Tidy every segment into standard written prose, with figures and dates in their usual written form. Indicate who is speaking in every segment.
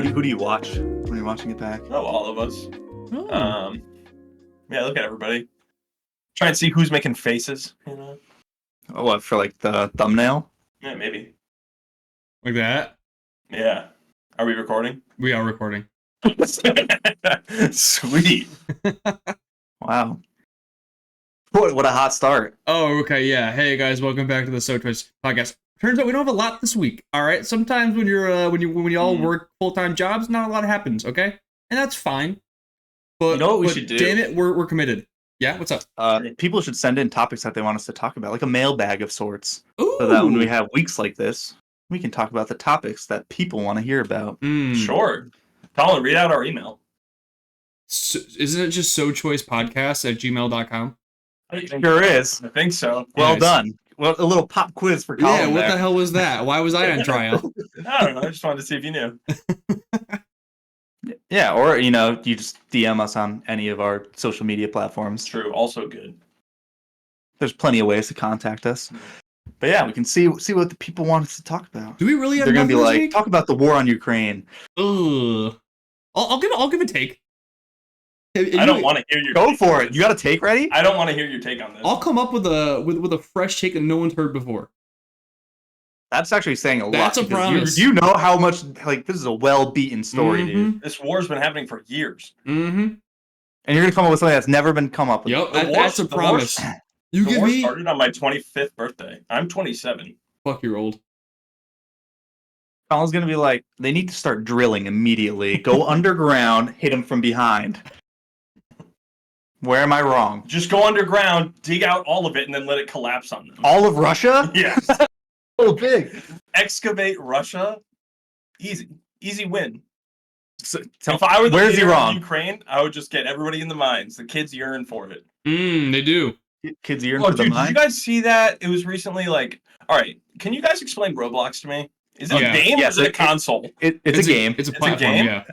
Speaker 1: Who do you watch when you're watching it back?
Speaker 2: Oh, all of us.
Speaker 3: Oh.
Speaker 2: Yeah, look at everybody. Try and see who's making faces. You know?
Speaker 1: Oh, what, for like the thumbnail?
Speaker 2: Yeah, maybe.
Speaker 3: Like that?
Speaker 2: Yeah. Are we recording?
Speaker 3: We are recording.
Speaker 2: Sweet.
Speaker 1: Wow. What a hot start.
Speaker 3: Oh, okay, yeah. Hey guys, welcome back to the sochoicepodcast. Turns out we don't have a lot this week. All right. Sometimes when you're when you all work full-time jobs, not a lot happens. Okay, and that's fine. But
Speaker 2: You know what we should do?
Speaker 3: Damn it, we're committed. Yeah. What's up?
Speaker 1: People should send in topics that they want us to talk about, like a mailbag of sorts,
Speaker 3: Ooh.
Speaker 1: so that when we have weeks like this, we can talk about the topics that people want to hear about.
Speaker 2: Sure. Colin, read out our email.
Speaker 3: So, isn't it just sochoicepodcast@gmail.com?
Speaker 1: Sure is.
Speaker 2: I think so.
Speaker 1: Well
Speaker 3: Nice.
Speaker 1: done. Well, a little pop quiz for Colin.
Speaker 3: Yeah. What
Speaker 1: there.
Speaker 3: the hell was that? Why was I on trial?
Speaker 2: I don't know. I just wanted to see if you knew.
Speaker 1: Yeah, or you just DM us on any of our social media platforms.
Speaker 2: True. Also good.
Speaker 1: There's plenty of ways to contact us. But yeah, we can see what the people want us to talk about.
Speaker 3: Do we really have?
Speaker 1: They're gonna be
Speaker 3: nothing this
Speaker 1: like,
Speaker 3: week?
Speaker 1: talk about the war on Ukraine.
Speaker 3: Ugh. I'll give a take.
Speaker 2: I don't want to hear your
Speaker 1: Go
Speaker 2: take
Speaker 1: for
Speaker 2: on
Speaker 1: it.
Speaker 2: this.
Speaker 1: You got a take ready?
Speaker 2: I don't want to hear your take on this.
Speaker 3: I'll come up with a fresh take that no one's heard before.
Speaker 1: That's actually saying a lot.
Speaker 3: That's a
Speaker 1: because
Speaker 3: promise.
Speaker 1: You know how much this is a well-beaten story, dude.
Speaker 2: This war's been happening for years.
Speaker 3: Mm-hmm.
Speaker 1: And you're gonna come up with something that's never been come up with.
Speaker 3: Yep,
Speaker 2: The war-
Speaker 3: that's a
Speaker 2: the war-
Speaker 3: promise. You
Speaker 2: The
Speaker 3: give
Speaker 2: war
Speaker 3: me.
Speaker 2: started on my 25th birthday. I'm 27.
Speaker 3: Fuck, you're old.
Speaker 1: Colin's gonna be like, they need to start drilling immediately. Go underground, hit him from behind. Where am I wrong?
Speaker 2: Just go underground, dig out all of it, and then let it collapse on them.
Speaker 1: All of Russia?
Speaker 2: Yes.
Speaker 1: So big.
Speaker 2: Excavate Russia. Easy win.
Speaker 1: So,
Speaker 2: If I were the
Speaker 1: where's he
Speaker 2: leader of
Speaker 1: wrong?
Speaker 2: Ukraine, I would just get everybody in the mines. The kids yearn for it.
Speaker 3: They do.
Speaker 1: Kids yearn
Speaker 2: Oh,
Speaker 1: for the
Speaker 2: dude, did you
Speaker 1: mine.
Speaker 2: guys see that? It was recently like, all right, can you guys explain Roblox to me? Is it
Speaker 3: Yeah.
Speaker 2: a game
Speaker 1: Yes,
Speaker 2: or is it a
Speaker 1: it-
Speaker 2: console?
Speaker 1: It's a game.
Speaker 3: It's a
Speaker 2: It's a
Speaker 3: platform.
Speaker 2: game?
Speaker 3: Yeah.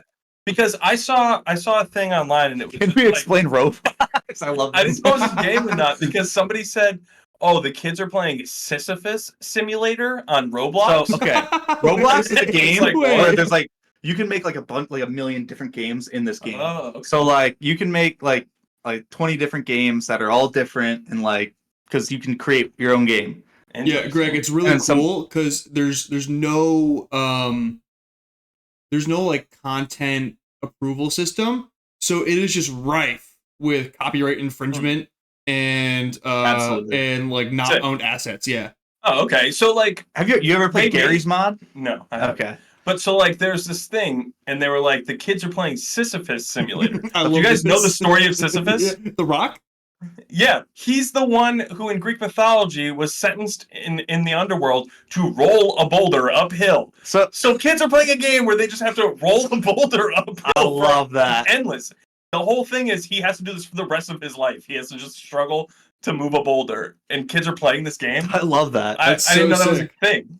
Speaker 2: Because I saw a thing online and it was
Speaker 1: Can
Speaker 2: just
Speaker 1: we
Speaker 2: like,
Speaker 1: explain Roblox? I love
Speaker 2: I
Speaker 1: this.
Speaker 2: didn't know it was a game or not because somebody said, "Oh, the kids are playing Sisyphus Simulator on Roblox."
Speaker 1: So, okay. Roblox is a
Speaker 2: It's
Speaker 1: game
Speaker 2: like,
Speaker 1: where
Speaker 3: what?
Speaker 1: there's you can make a million different games in this game.
Speaker 2: Oh, okay.
Speaker 1: So you can make like 20 different games that are all different and because you can create your own game.
Speaker 3: Yeah, Greg, it's really
Speaker 1: And
Speaker 3: cool because there's no content approval system, so it is just rife with copyright infringement and
Speaker 1: Absolutely.
Speaker 3: and not
Speaker 2: Sick.
Speaker 3: owned assets. Yeah.
Speaker 2: Oh, okay. So
Speaker 1: Have you ever played
Speaker 2: Maybe.
Speaker 1: Gary's mod?
Speaker 2: no. I haven't.
Speaker 1: Okay.
Speaker 2: But so there's this thing, and they were like, the kids are playing Sisyphus Simulator.
Speaker 3: Do
Speaker 2: Do you guys know the story of Sisyphus?
Speaker 3: The Rock?
Speaker 2: Yeah, he's the one who in Greek mythology was sentenced in the underworld to roll a boulder uphill. So kids are playing a game where they just have to roll a boulder uphill.
Speaker 1: I love that.
Speaker 2: Endless. The whole thing is he has to do this for the rest of his life. He has to just struggle to move a boulder, and kids are playing this game.
Speaker 1: I love that.
Speaker 2: I
Speaker 3: That's
Speaker 2: didn't know
Speaker 3: so
Speaker 2: that was a
Speaker 3: sick.
Speaker 2: thing.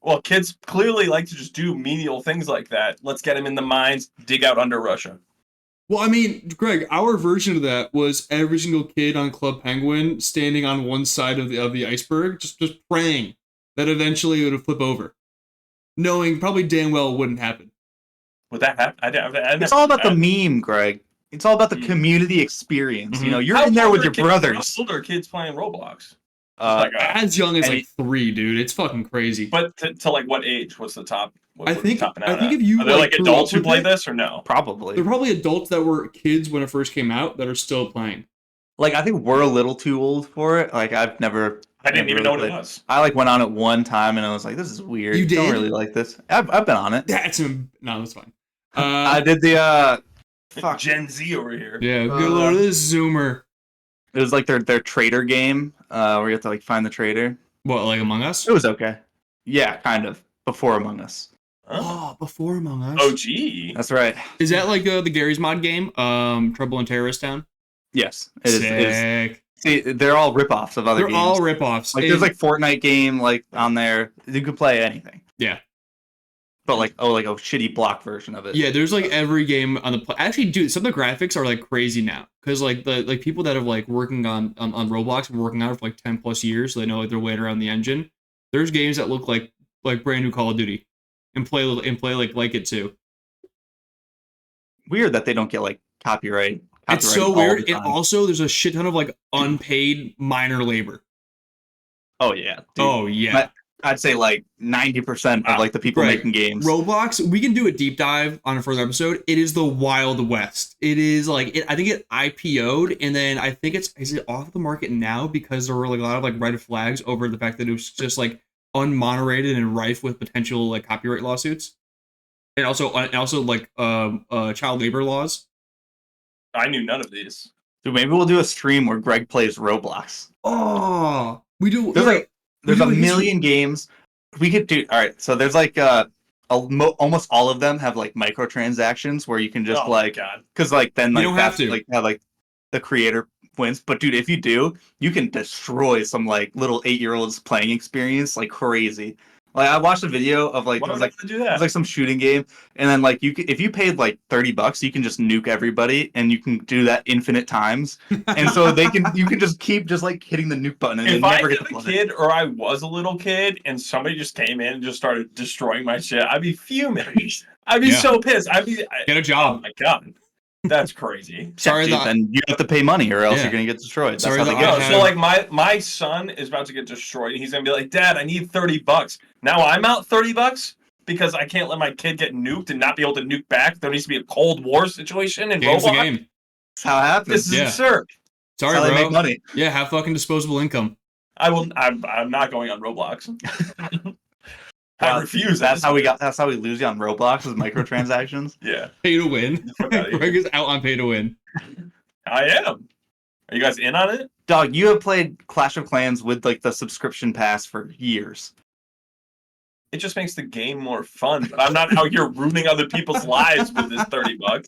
Speaker 2: Well, kids clearly like to just do menial things like that. Let's get them in the mines, dig out under Russia.
Speaker 3: Well, I mean, Greg, our version of that was every single kid on Club Penguin standing on one side of the iceberg, just praying that eventually it would flip over, knowing probably damn well it wouldn't happen.
Speaker 2: Would that happen?
Speaker 1: It's all about the meme, Greg. It's all about the community experience.
Speaker 3: Mhm.
Speaker 1: You're in there with your brothers.
Speaker 2: How old are kids playing Roblox?
Speaker 3: As young as
Speaker 1: Any-
Speaker 3: 3, dude, it's fucking crazy.
Speaker 2: But to what age? What's the top? What
Speaker 3: I
Speaker 2: are we
Speaker 3: think
Speaker 2: topping
Speaker 3: I
Speaker 2: out
Speaker 3: think
Speaker 2: at?
Speaker 3: if you
Speaker 2: Are there
Speaker 3: grew
Speaker 2: adults
Speaker 3: up
Speaker 2: who
Speaker 3: with
Speaker 2: play
Speaker 3: it,
Speaker 2: this or no?
Speaker 1: Probably.
Speaker 3: they're probably adults that were kids when it first came out that are still playing.
Speaker 1: I think we're a little too old for it. I've never.
Speaker 2: I didn't even know what
Speaker 1: really
Speaker 2: it
Speaker 1: played.
Speaker 2: was.
Speaker 1: I went on it one time and I was like, this is weird.
Speaker 3: You
Speaker 1: Don't
Speaker 3: did?
Speaker 1: really like this. I've been on it.
Speaker 3: That's no, that's fine.
Speaker 1: I did the fuck.
Speaker 2: Gen Z over here.
Speaker 3: Yeah, good lord, this Zoomer.
Speaker 1: It was their trader game, where you have to find the trader.
Speaker 3: What, like Among Us?
Speaker 1: It was okay. Yeah, kind of. Before Among Us.
Speaker 2: Huh?
Speaker 3: Oh, before Among Us.
Speaker 2: OG.
Speaker 1: That's right.
Speaker 3: Is that like the Gary's Mod game? Trouble in Terrorist Town?
Speaker 1: Yes. It is.
Speaker 3: Sick.
Speaker 1: See, they're all ripoffs of other
Speaker 3: They're
Speaker 1: games.
Speaker 3: all ripoffs.
Speaker 1: There's Fortnite game on there. You could play anything.
Speaker 3: Yeah.
Speaker 1: But a shitty block version of it.
Speaker 3: Yeah, there's every game on the actually, dude. Some of the graphics are crazy now because the people that have working on Roblox have been working on it for 10 plus years, so they know their way around the engine. There's games that look like brand new Call of Duty, and play like it too.
Speaker 1: weird that they don't get like copyright.
Speaker 3: It's so
Speaker 1: all
Speaker 3: weird.
Speaker 1: the
Speaker 3: And
Speaker 1: time.
Speaker 3: also, there's a shit ton of like unpaid minor labor.
Speaker 1: Oh yeah. Dude.
Speaker 3: Oh yeah.
Speaker 1: But I'd say like 90% of like the people
Speaker 3: Greg,
Speaker 1: making games.
Speaker 3: Roblox, we can do a deep dive on a further episode. It is the Wild West. It is like I think it IPO'd, and then I think is it off the market now because there were like a lot of like red flags over the fact that it was just like unmoderated and rife with potential like copyright lawsuits, and also like child labor laws.
Speaker 2: I knew none of these.
Speaker 1: Dude, maybe we'll do a stream where Greg plays Roblox.
Speaker 3: Oh, we do.
Speaker 1: There's a million games we could do. All right, so there's like almost all of them have like microtransactions where you can just because like then like
Speaker 3: you don't have to
Speaker 1: like how like the creator wins. But dude, if you do, you can destroy some like little 8-year-olds playing experience like crazy. Like I watched a video of like it was like some shooting game, and then like if you paid like $30, you can just nuke everybody, and you can do that infinite times, and so you can just keep just like hitting the nuke button. And
Speaker 2: if I was a kid or I was a little kid, and somebody just came in and just started destroying my shit, I'd be fuming. I'd be so pissed.
Speaker 3: Get a job.
Speaker 2: Oh my god. That's crazy.
Speaker 1: Sorry, then you have to pay money, or else you're gonna get destroyed.
Speaker 2: Sorry, so like my son is about to get destroyed. And he's gonna be like, "Dad, I need $30." Now I'm out $30 because I can't let my kid get nuked and not be able to nuke back. There needs to be a Cold War situation in Roblox.
Speaker 3: Game.
Speaker 1: That's how it happens.
Speaker 2: This is absurd.
Speaker 3: Sorry,
Speaker 1: That's how
Speaker 3: bro.
Speaker 1: they make money.
Speaker 3: Yeah, have fucking disposable income.
Speaker 2: I'm not going on Roblox. I refuse.
Speaker 1: That's how we lose you on Roblox is microtransactions.
Speaker 2: Yeah.
Speaker 3: Pay to win. Greg is out on pay to win.
Speaker 2: I am. Are you guys in on it?
Speaker 1: Dog, you have played Clash of Clans with like the subscription pass for years.
Speaker 2: It just makes the game more fun. But I'm not out here ruining other people's lives with this $30. And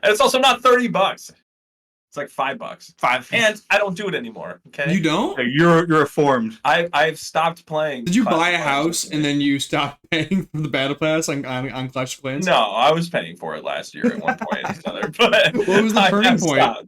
Speaker 2: it's also not $30. It's like $5. And I don't do it anymore. Okay.
Speaker 3: You don't?
Speaker 1: You're reformed.
Speaker 2: I've stopped playing.
Speaker 3: Did you buy a house and then you stopped paying for the battle pass on Clash of Clans?
Speaker 2: No, I was paying for it last year at one point or another. But
Speaker 3: what was the turning point?
Speaker 2: Stopped.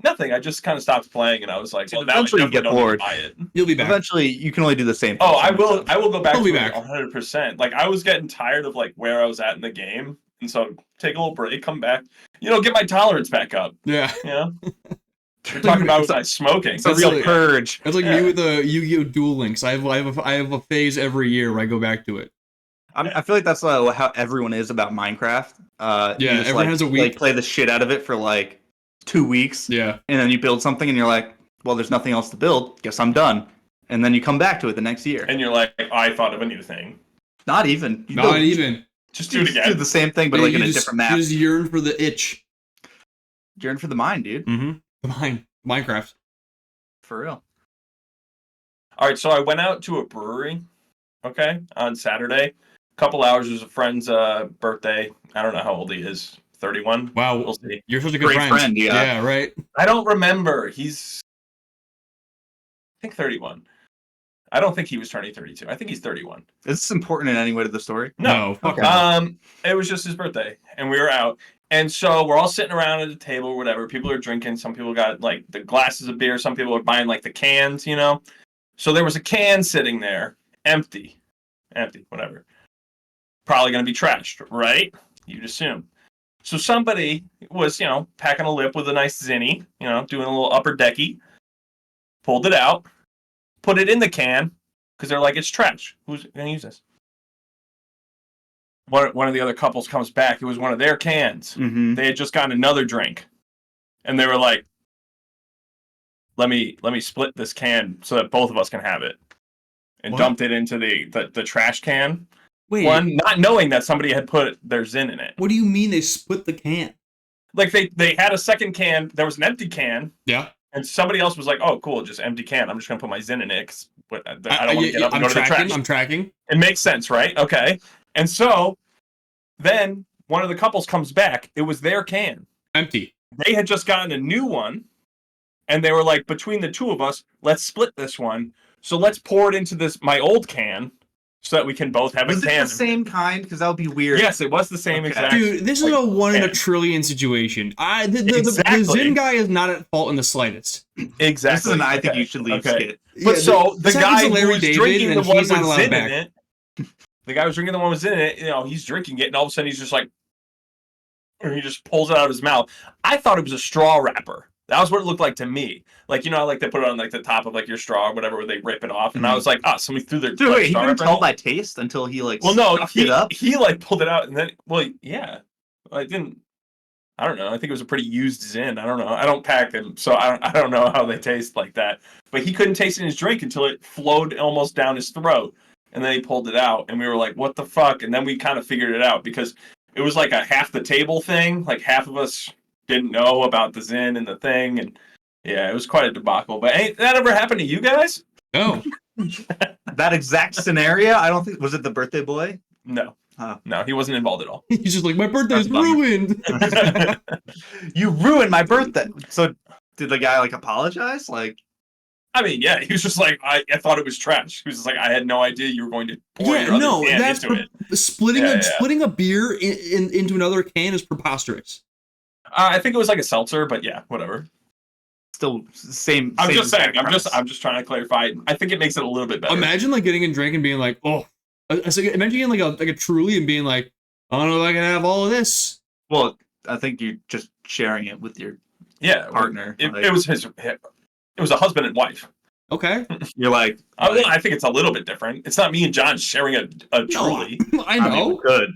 Speaker 2: Nothing. I just kind of stopped playing, and I was like, "Well,
Speaker 1: eventually you get bored.
Speaker 2: Buy it.
Speaker 3: You'll be back.
Speaker 1: Eventually, you can only do the same thing.
Speaker 2: Oh, I will. I will go back.
Speaker 3: I'll be back
Speaker 2: 100%. Like I was getting tired of like where I was at in the game, and so take a little break, come back. Get my tolerance back up.
Speaker 3: Yeah.
Speaker 2: We're talking about smoking.
Speaker 1: It's a real purge.
Speaker 3: It's like me with the Yu-Gi-Oh! Duel Links. I have a phase every year where I go back to it.
Speaker 1: I feel like that's how everyone is about Minecraft.
Speaker 3: Everyone has a week.
Speaker 1: Like play the shit out of it for like 2 weeks.
Speaker 3: Yeah.
Speaker 1: And then you build something and you're like, well, there's nothing else to build. Guess I'm done. And then you come back to it the next year.
Speaker 2: And you're like, I thought of a new thing.
Speaker 1: Not even.
Speaker 2: Just do it again.
Speaker 1: Do the same thing, but like in a different map.
Speaker 3: You just yearn for the itch.
Speaker 1: Yearn for the mind, dude.
Speaker 3: Mm-hmm. The mind. Minecraft.
Speaker 1: For real.
Speaker 2: All right, so I went out to a brewery, on Saturday. A couple hours. It was a friend's birthday. I don't know how old he is. 31.
Speaker 3: Wow.
Speaker 2: We'll see.
Speaker 3: You're such a good friend. Yeah, right.
Speaker 2: I don't remember. He's, I think 31. I don't think he was turning 32. I think he's 31.
Speaker 1: Is this important in any way to the story?
Speaker 3: No. Fuck
Speaker 2: it was just his birthday, and we were out. And so we're all sitting around at a table or whatever. People are drinking. Some people got like the glasses of beer. Some people are buying like the cans, So there was a can sitting there, empty, whatever. Probably going to be trashed, right? You'd assume. So somebody was, packing a lip with a nice zinni, doing a little upper decky, pulled it out, put it in the can, because they're like, it's trash. Who's going to use this? One of the other couples comes back. It was one of their cans.
Speaker 1: Mm-hmm.
Speaker 2: They had just gotten another drink. And they were like, let me split this can so that both of us can have it. And dumped it into the trash can.
Speaker 3: Wait.
Speaker 2: One, not knowing that somebody had put their Zin in it.
Speaker 3: What do you mean they split the can?
Speaker 2: Like they had a second can. There was an empty can.
Speaker 3: Yeah.
Speaker 2: And somebody else was like, oh, cool, just empty can. I'm just going to put my Zin in it because I don't want to get up and go to the trash.
Speaker 3: I'm tracking.
Speaker 2: It makes sense, right? Okay. And so then one of the couples comes back. It was their can.
Speaker 3: Empty.
Speaker 2: They had just gotten a new one. And they were like, between the two of us, let's split this one. So let's pour it into my old can so that we can both have a can.
Speaker 1: Was it the same kind? Because that would be weird.
Speaker 2: Yes, it was the same exact.
Speaker 3: Dude, this is a 1 in a trillion situation. The Zin guy is not at fault in the slightest.
Speaker 2: Exactly.
Speaker 1: This is an I think you should leave skit.
Speaker 2: But so the guy who was drinking the one with Zin in it, the guy who was drinking the one with Zin in it, he's drinking it, and all of a sudden he's just like, or he just pulls it out of his mouth. I thought it was a straw wrapper. That was what it looked like to me. Like, you know, like they put it on like the top of like your straw or whatever, where they rip it off. And I was like, oh, somebody threw their.
Speaker 1: Dude,
Speaker 2: like,
Speaker 1: wait, he
Speaker 2: straw
Speaker 1: couldn't
Speaker 2: wrapper
Speaker 1: tell
Speaker 2: in.
Speaker 1: by taste until he like.
Speaker 2: Well, no,
Speaker 1: it up.
Speaker 2: He like pulled it out and then, well, yeah, I didn't. I don't know. I think it was a pretty used Zin. I don't know. I don't pack them, so I don't know how they taste like that. But he couldn't taste it in his drink until it flowed almost down his throat, and then he pulled it out, and we were like, "What the fuck?" And then we kind of figured it out because it was like a half the table thing. Like half of us didn't know about the Zin and the thing, and yeah, it was quite a debacle. But ain't that ever happened to you guys?
Speaker 3: No.
Speaker 1: That exact scenario, I don't think was it the birthday boy?
Speaker 2: No.
Speaker 1: Huh.
Speaker 2: No, he wasn't involved at all.
Speaker 3: He's just like, my birthday's
Speaker 1: That's
Speaker 3: ruined.
Speaker 1: You ruined my birthday. So did the guy like apologize? Like,
Speaker 2: I mean, yeah, he was just like, I thought it was trash. He was just like, I had no idea you were going to pour your other can
Speaker 3: that's
Speaker 2: into it.
Speaker 3: Splitting a beer into another can is preposterous.
Speaker 2: I think it was like a seltzer, but yeah, whatever.
Speaker 1: still same.
Speaker 2: I'm
Speaker 1: same
Speaker 2: just saying.
Speaker 1: premise.
Speaker 2: I'm just trying to clarify. I think it makes it a little bit better.
Speaker 3: Imagine like getting a drink and being like, oh, imagine getting like a Truly and being like, I don't know if I can have all of this.
Speaker 1: Well, I think you're just sharing it with your partner.
Speaker 2: It was it was a husband and wife.
Speaker 3: Okay.
Speaker 1: You're like,
Speaker 2: well, I think it's a little bit different. It's not me and John sharing a Truly.
Speaker 3: No, I know.
Speaker 1: mean, good.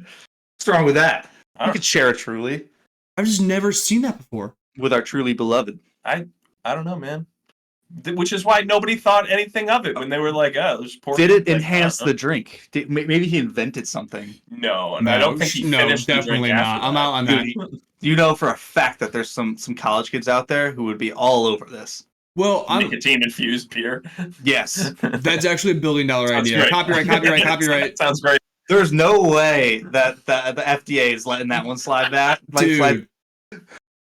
Speaker 1: What's wrong with that?
Speaker 2: I
Speaker 1: You
Speaker 2: don't-
Speaker 1: could share a Truly
Speaker 3: I've just never seen that before.
Speaker 1: with our truly beloved.
Speaker 2: I don't know, man. Which is why nobody thought anything of it when they were like, "Oh, there's pork."
Speaker 1: Did it
Speaker 2: Like,
Speaker 1: enhance
Speaker 2: I don't know.
Speaker 1: the drink? Maybe he invented something.
Speaker 2: No, and I don't think he
Speaker 3: no,
Speaker 2: finished the
Speaker 3: definitely
Speaker 2: drink
Speaker 3: not.
Speaker 2: after
Speaker 3: I'm
Speaker 2: that.
Speaker 3: out on that.
Speaker 1: Dude, you know for a fact that there's some college kids out there who would be all over this.
Speaker 3: Well,
Speaker 2: Nicotine infused beer.
Speaker 1: Yes.
Speaker 3: that's actually $1 billion
Speaker 2: Sounds
Speaker 3: idea.
Speaker 2: great.
Speaker 3: Copyright.
Speaker 2: Sounds great.
Speaker 1: There's no way that the FDA is letting that one slide back.
Speaker 3: Dude.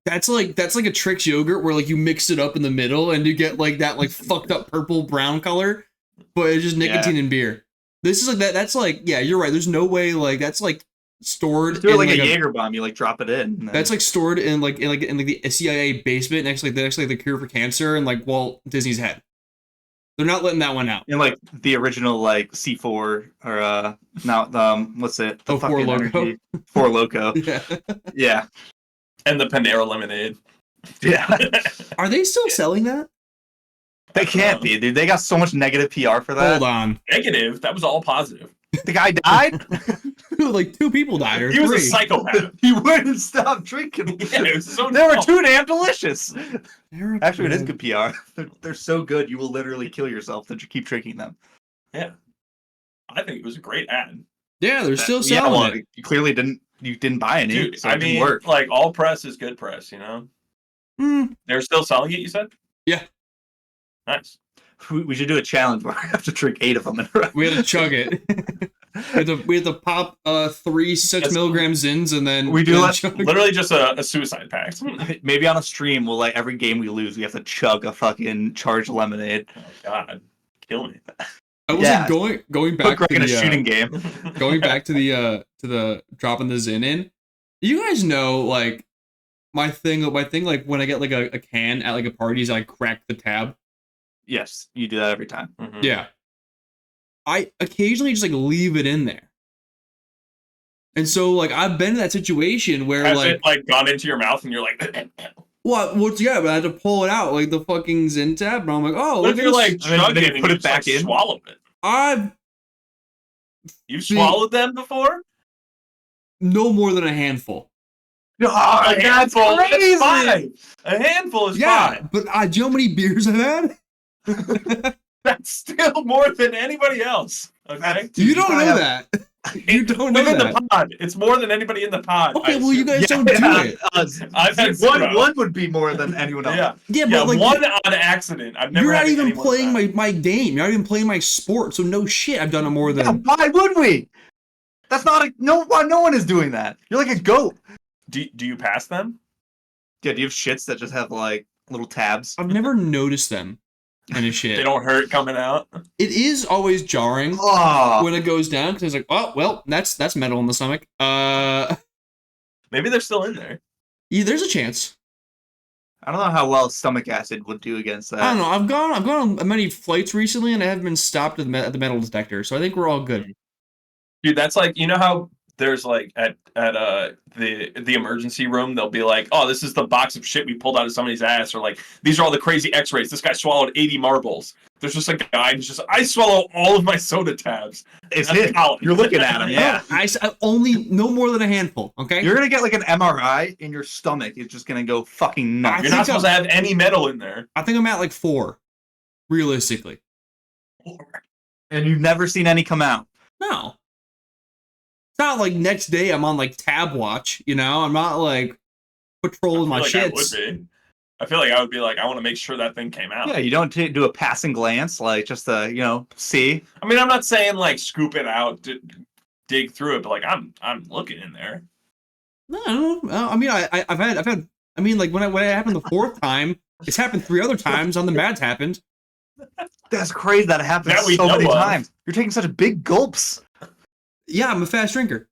Speaker 3: That's like a Trix yogurt where like you mix it up in the middle and you get like that like fucked up purple brown color, but it's just nicotine and beer. This is like that. That's like, yeah, you're right. There's no way like that's like stored
Speaker 1: do it
Speaker 3: in
Speaker 1: like a
Speaker 3: a
Speaker 1: Jaeger bomb. You like drop it in. and then-
Speaker 3: That's like stored in the CIA basement next to like the cure for cancer and like Walt Disney's head. They're not letting that one out.
Speaker 1: in like the original like C4 or now what's it? The
Speaker 3: Four
Speaker 1: fucking
Speaker 3: Loko.
Speaker 1: energy. Four Loco.
Speaker 3: Yeah.
Speaker 1: Yeah.
Speaker 2: And the Panera lemonade.
Speaker 1: Yeah.
Speaker 3: Are they still selling that?
Speaker 1: They can't be, dude. They got so much negative PR for that.
Speaker 3: Hold on.
Speaker 2: Negative. That was all positive.
Speaker 1: The guy died.
Speaker 3: Like 2 people died or
Speaker 2: He was
Speaker 3: 3.
Speaker 2: a psychopath.
Speaker 1: He wouldn't stop drinking.
Speaker 2: Yeah, it was so
Speaker 1: They were
Speaker 2: dumb.
Speaker 1: too damn delicious.
Speaker 3: They're
Speaker 1: Actually, it is good PR. They're so good, you will literally kill yourself that you keep drinking them.
Speaker 2: Yeah. I think it was a great ad.
Speaker 3: Yeah, they're still
Speaker 1: Yeah,
Speaker 3: selling
Speaker 1: well,
Speaker 3: it.
Speaker 1: you clearly didn't buy any,
Speaker 2: Dude,
Speaker 1: so
Speaker 2: I
Speaker 1: it didn't
Speaker 2: mean,
Speaker 1: work.
Speaker 2: like, all press is good press, you know?
Speaker 3: Hmm.
Speaker 2: They're still selling it, you said?
Speaker 3: Yeah.
Speaker 2: Nice.
Speaker 1: We should do a challenge where I have to drink 8 of them in a row.
Speaker 3: We had to chug it. we had to pop 3 6 milligram Zins and then
Speaker 1: We do
Speaker 3: then
Speaker 1: let-
Speaker 3: chug.
Speaker 2: Literally just a suicide pact.
Speaker 1: Maybe on a stream, we'll like every game we lose, we have to chug a fucking charged lemonade.
Speaker 2: Oh, God. Kill me.
Speaker 3: I was
Speaker 1: Yeah.
Speaker 3: like going
Speaker 1: Put
Speaker 3: back
Speaker 1: Greg
Speaker 3: to
Speaker 1: in a
Speaker 3: the
Speaker 1: shooting game.
Speaker 3: going back to the dropping the Zin in. You guys know like my thing like when I get like a can at like a parties, I crack the tab.
Speaker 1: Yes, you do that every time.
Speaker 2: Mhm.
Speaker 3: Yeah. I occasionally just like leave it in there. And so like I've been in that situation where
Speaker 2: Has
Speaker 3: like
Speaker 2: it, like, gone into your mouth and you're like,
Speaker 3: what's but I had to pull it out like the fucking Zin tab and I'm like, oh,
Speaker 2: what
Speaker 3: look
Speaker 2: if
Speaker 3: at
Speaker 2: you're,
Speaker 3: this.
Speaker 2: like,
Speaker 1: And then
Speaker 2: chugging
Speaker 1: you
Speaker 2: and
Speaker 1: put
Speaker 2: you
Speaker 1: it
Speaker 2: just, like,
Speaker 1: back in?
Speaker 2: swallow it?
Speaker 3: I've
Speaker 2: You've swallowed them before?
Speaker 3: no more than a handful.
Speaker 1: Oh,
Speaker 2: A
Speaker 1: that's
Speaker 2: handful is
Speaker 1: crazy!
Speaker 2: fine. A handful is
Speaker 3: Yeah,
Speaker 2: fine.
Speaker 3: but do you know how many beers I've had?
Speaker 2: That's still more than anybody else. Okay?
Speaker 1: Dude,
Speaker 3: You don't
Speaker 1: probably
Speaker 3: know
Speaker 1: have-
Speaker 3: that. You don't know
Speaker 2: Within
Speaker 3: that.
Speaker 2: the pod. It's more than anybody in the pod.
Speaker 3: Okay,
Speaker 2: I
Speaker 3: well, you
Speaker 2: assume.
Speaker 3: guys don't do it.
Speaker 2: I've had
Speaker 1: one,
Speaker 2: zero.
Speaker 1: one would be more than anyone else.
Speaker 2: Yeah.
Speaker 3: Yeah,
Speaker 2: Yeah,
Speaker 3: but like
Speaker 2: one on accident. I've never
Speaker 3: you're not
Speaker 2: had
Speaker 3: even
Speaker 2: anyone
Speaker 3: playing
Speaker 2: that.
Speaker 3: my game. You're not even playing my sport. So no shit, I've done it more
Speaker 1: Yeah,
Speaker 3: than.
Speaker 1: why would we? That's not a no one is doing that. You're like a goat.
Speaker 2: Do you pass them?
Speaker 1: Yeah, do you have shits that just have like little tabs?
Speaker 3: I've never noticed them in a shit.
Speaker 2: They don't hurt coming out.
Speaker 3: It is always jarring
Speaker 1: Oh,
Speaker 3: when it goes down because it's like, oh well, that's metal in the stomach.
Speaker 2: Maybe they're still in there.
Speaker 3: Yeah, there's a chance.
Speaker 1: I don't know how well stomach acid would do against that.
Speaker 3: I don't know. I've gone on many flights recently, and I haven't been stopped at the metal detector, so I think we're all good.
Speaker 2: Dude, that's like, you know how there's like at the emergency room, they'll be like, oh, this is the box of shit we pulled out of somebody's ass, or like these are all the crazy X-rays. This guy swallowed 80 marbles. There's just a guy who's just, I swallow all of my soda tabs.
Speaker 1: It's him. You're looking at him. Yeah.
Speaker 3: I only no more than a handful. Okay.
Speaker 1: You're gonna get like an MRI in your stomach. It's just gonna go fucking nuts.
Speaker 2: You're not supposed to have any metal in there.
Speaker 3: I think I'm at like 4, realistically.
Speaker 2: 4.
Speaker 1: And you've never seen any come out.
Speaker 3: No. It's not like next day I'm on like tab watch, you know? I'm not like patrolling my shits.
Speaker 2: I feel like I would be like, I want to make sure that thing came out.
Speaker 1: Yeah, you don't do a passing glance, like just to, see.
Speaker 2: I mean, I'm not saying like scoop it out, dig through it, but like I'm looking in there.
Speaker 3: No, I mean, I've had. I mean, like when it happened the 4th time, it's happened 3 other times on the Mads happened.
Speaker 1: That's crazy that it happens so many times. You're taking such big gulps.
Speaker 3: Yeah, I'm a fast drinker.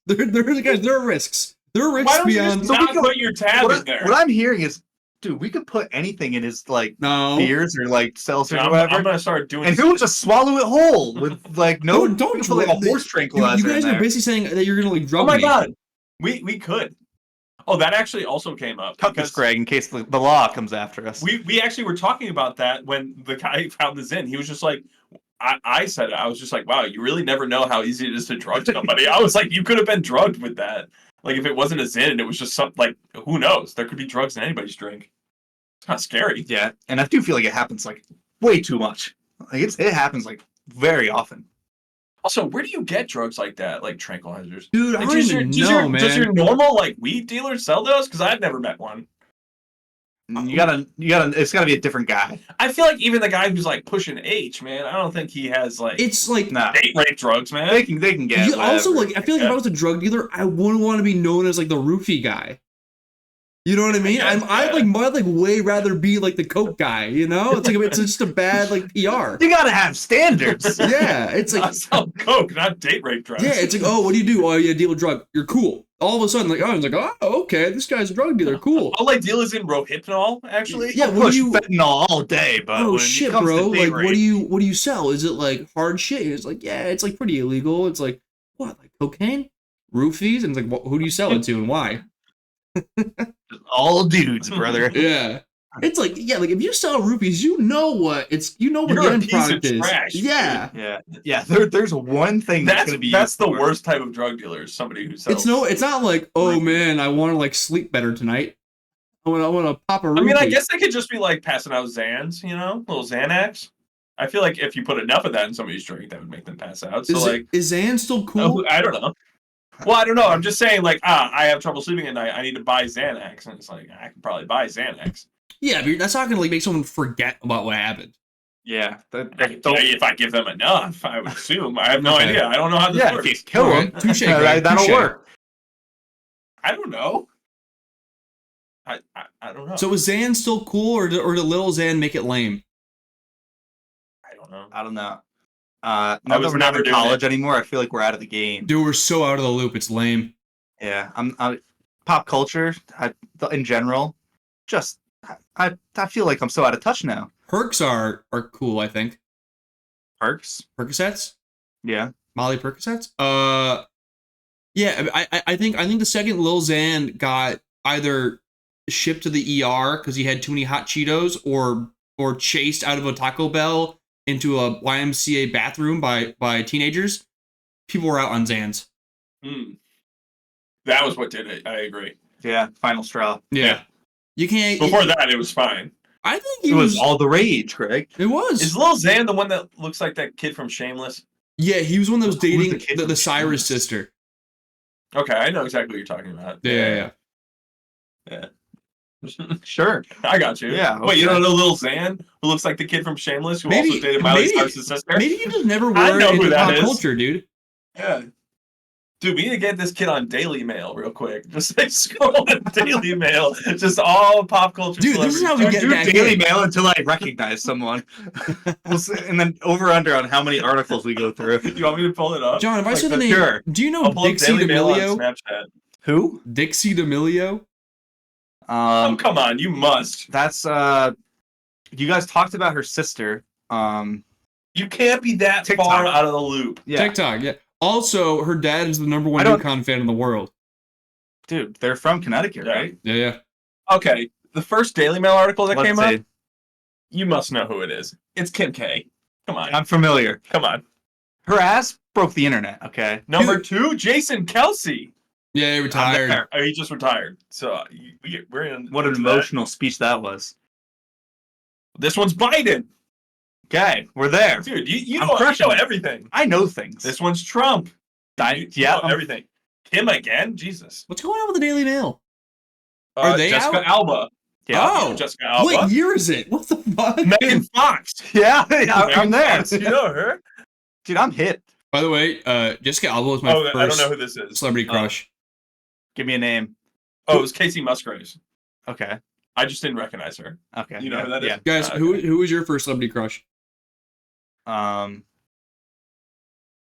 Speaker 3: There are risks. There are risks
Speaker 2: Why don't
Speaker 3: beyond.
Speaker 2: You just not put your tab in there?
Speaker 1: What I'm hearing is, dude, we could put anything in his beers or like seltzer or whatever.
Speaker 2: I'm gonna start doing.
Speaker 1: And he'll just swallow it whole with like no.
Speaker 3: Don't
Speaker 1: put like a horse tranquilizer.
Speaker 3: You guys are basically saying that you're gonna like drug me.
Speaker 2: Oh my god, we could. Oh, that actually also came up.
Speaker 1: Cut this, Greg, in case the law comes after us.
Speaker 2: We actually were talking about that when the guy found the Zyn. He was just like, I said it. I was just like, wow, you really never know how easy it is to drug somebody. I was like, you could have been drugged with that. Like, if it wasn't a Zyn, it was just something, like, who knows? There could be drugs in anybody's drink. It's not scary.
Speaker 1: Yeah, and I do feel like it happens, like, way too much. Like, it happens, like, very often.
Speaker 2: Also, where do you get drugs like that, like tranquilizers?
Speaker 3: Dude,
Speaker 2: like,
Speaker 3: I don't even know, man.
Speaker 2: Does your normal, like, weed dealer sell those? Because I've never met one.
Speaker 1: You gotta, it's gotta be a different guy.
Speaker 2: I feel like even the guy who's like pushing H, man, I don't think he has like.
Speaker 3: It's like
Speaker 2: date rape drugs, man.
Speaker 1: They can get.
Speaker 3: You also like. I feel like if I was a drug dealer, I wouldn't want to be known as like the roofie guy. You know what I mean? I'd like way rather be like the coke guy. You know, it's like it's just a bad like PR.
Speaker 1: You gotta have standards.
Speaker 3: Yeah, it's like
Speaker 2: I sell coke, not date rape drugs.
Speaker 3: Yeah, it's like, oh, what do you do? Oh, yeah, deal a drug. You're cool. All of a sudden, like, oh, I was like, oh, okay, this guy's a drug dealer. Cool.
Speaker 2: All I deal is in Rohypnol, actually.
Speaker 3: Yeah,
Speaker 1: what do you fentanyl all day, but
Speaker 3: oh shit, bro! Like, what do you sell? Is it like hard shit? It's like, yeah, it's like pretty illegal. It's like, what, like cocaine, roofies, and it's like, who do you sell it to and why?
Speaker 1: All dudes, brother.
Speaker 3: Yeah. It's like, yeah, like if you sell rupees, you know what the end product is.
Speaker 2: Trash,
Speaker 1: yeah. There's one thing that's gonna be.
Speaker 2: That's the worst type of drug dealer. Is somebody who sells.
Speaker 3: It's not like, oh man, I want to like sleep better tonight. I want to pop a rupee.
Speaker 2: I mean, I guess they could just be like passing out Xans, you know, little Xanax. I feel like if you put enough of that in somebody's drink, that would make them pass out. So
Speaker 3: is Xan still cool?
Speaker 2: I don't know. Well, I don't know. I'm just saying, like, I have trouble sleeping at night. I need to buy Xanax, and it's like I can probably buy Xanax.
Speaker 3: Yeah, but that's not gonna like make someone forget about what happened.
Speaker 1: Yeah,
Speaker 2: if I give them enough, I would assume. I have no idea. I don't know how this works.
Speaker 1: If you kill them,
Speaker 3: touche,
Speaker 1: that'll work.
Speaker 2: I don't know. I don't know.
Speaker 3: So is Xan still cool, or did little Xan make it lame?
Speaker 2: I don't know.
Speaker 1: Now that we're not in college anymore, I feel like we're out of the game.
Speaker 3: Dude, we're so out of the loop. It's lame.
Speaker 1: Yeah, I'm pop culture in general. Just I feel like I'm so out of touch now.
Speaker 3: Perks are cool, I think. Percocets?
Speaker 1: Yeah.
Speaker 3: Molly Percocets? Yeah, I think the second Lil Xan got either shipped to the ER because he had too many hot Cheetos or chased out of a Taco Bell into a YMCA bathroom by teenagers, people were out on Xans.
Speaker 2: That was what did it. I agree.
Speaker 1: Yeah, final straw.
Speaker 3: Yeah. You can't.
Speaker 2: Before that, it was fine.
Speaker 3: I think
Speaker 1: it was all the rage, Greg.
Speaker 3: It was.
Speaker 2: Is Lil Xan the one that looks like that kid from Shameless?
Speaker 3: Yeah, he was one that was dating the Cyrus sister.
Speaker 2: Okay, I know exactly what you're talking about.
Speaker 3: Yeah.
Speaker 1: Sure.
Speaker 2: I got you.
Speaker 1: Yeah.
Speaker 2: Okay. Wait, you don't know Lil Xan, who looks like the kid from Shameless, who also dated Miley Cyrus' sister?
Speaker 3: Maybe you just never were into pop culture, dude.
Speaker 2: Yeah. Dude, we need to get this kid on Daily Mail real quick. Just like scroll on Daily Mail. Just all pop culture.
Speaker 3: Dude, this is how we get back
Speaker 1: Daily Mail until I recognize someone. And then over under on how many articles we go through.
Speaker 2: You want me to pull it up?
Speaker 3: John, if I say the name,
Speaker 1: sure.
Speaker 3: Do you know Dixie D'Amelio?
Speaker 1: Who?
Speaker 3: Dixie D'Amelio?
Speaker 2: Oh, come on, you must.
Speaker 1: That's you guys talked about her sister.
Speaker 2: You can't be that far out of the loop.
Speaker 3: Yeah. TikTok, yeah. Also, her dad is the number one UConn fan in the world.
Speaker 1: Dude, they're from Connecticut, right?
Speaker 3: Yeah.
Speaker 2: Okay, the first Daily Mail article that came
Speaker 1: see.
Speaker 2: up, you must know who it is. It's Kim K. Come on.
Speaker 1: I'm familiar.
Speaker 2: Come on.
Speaker 1: Her ass broke the internet, okay?
Speaker 2: Number 2, Jason Kelsey.
Speaker 3: Yeah, he retired.
Speaker 2: He just retired. So we're in.
Speaker 1: What an emotional speech that was.
Speaker 2: This one's Biden.
Speaker 1: Okay, we're there.
Speaker 2: Dude, you know everything.
Speaker 1: I know things.
Speaker 2: This one's Trump. You know everything. Kim again? Jesus.
Speaker 3: What's going on with the Daily Mail? Are they
Speaker 2: Jessica
Speaker 3: out?
Speaker 2: Alba.
Speaker 3: Yeah. Oh,
Speaker 2: Jessica Alba.
Speaker 3: What year is it? What the fuck?
Speaker 2: Megan Fox.
Speaker 1: Yeah, I'm there.
Speaker 2: Fox. You know her?
Speaker 1: Dude, I'm hit.
Speaker 3: By the way, Jessica Alba was my first
Speaker 2: I don't know who this is.
Speaker 3: Celebrity crush.
Speaker 1: Give me a name.
Speaker 2: Oh, it was Casey Musgraves.
Speaker 1: Okay.
Speaker 2: I just didn't recognize her.
Speaker 1: Okay.
Speaker 2: You know who that is?
Speaker 3: Guys, who was your first celebrity crush?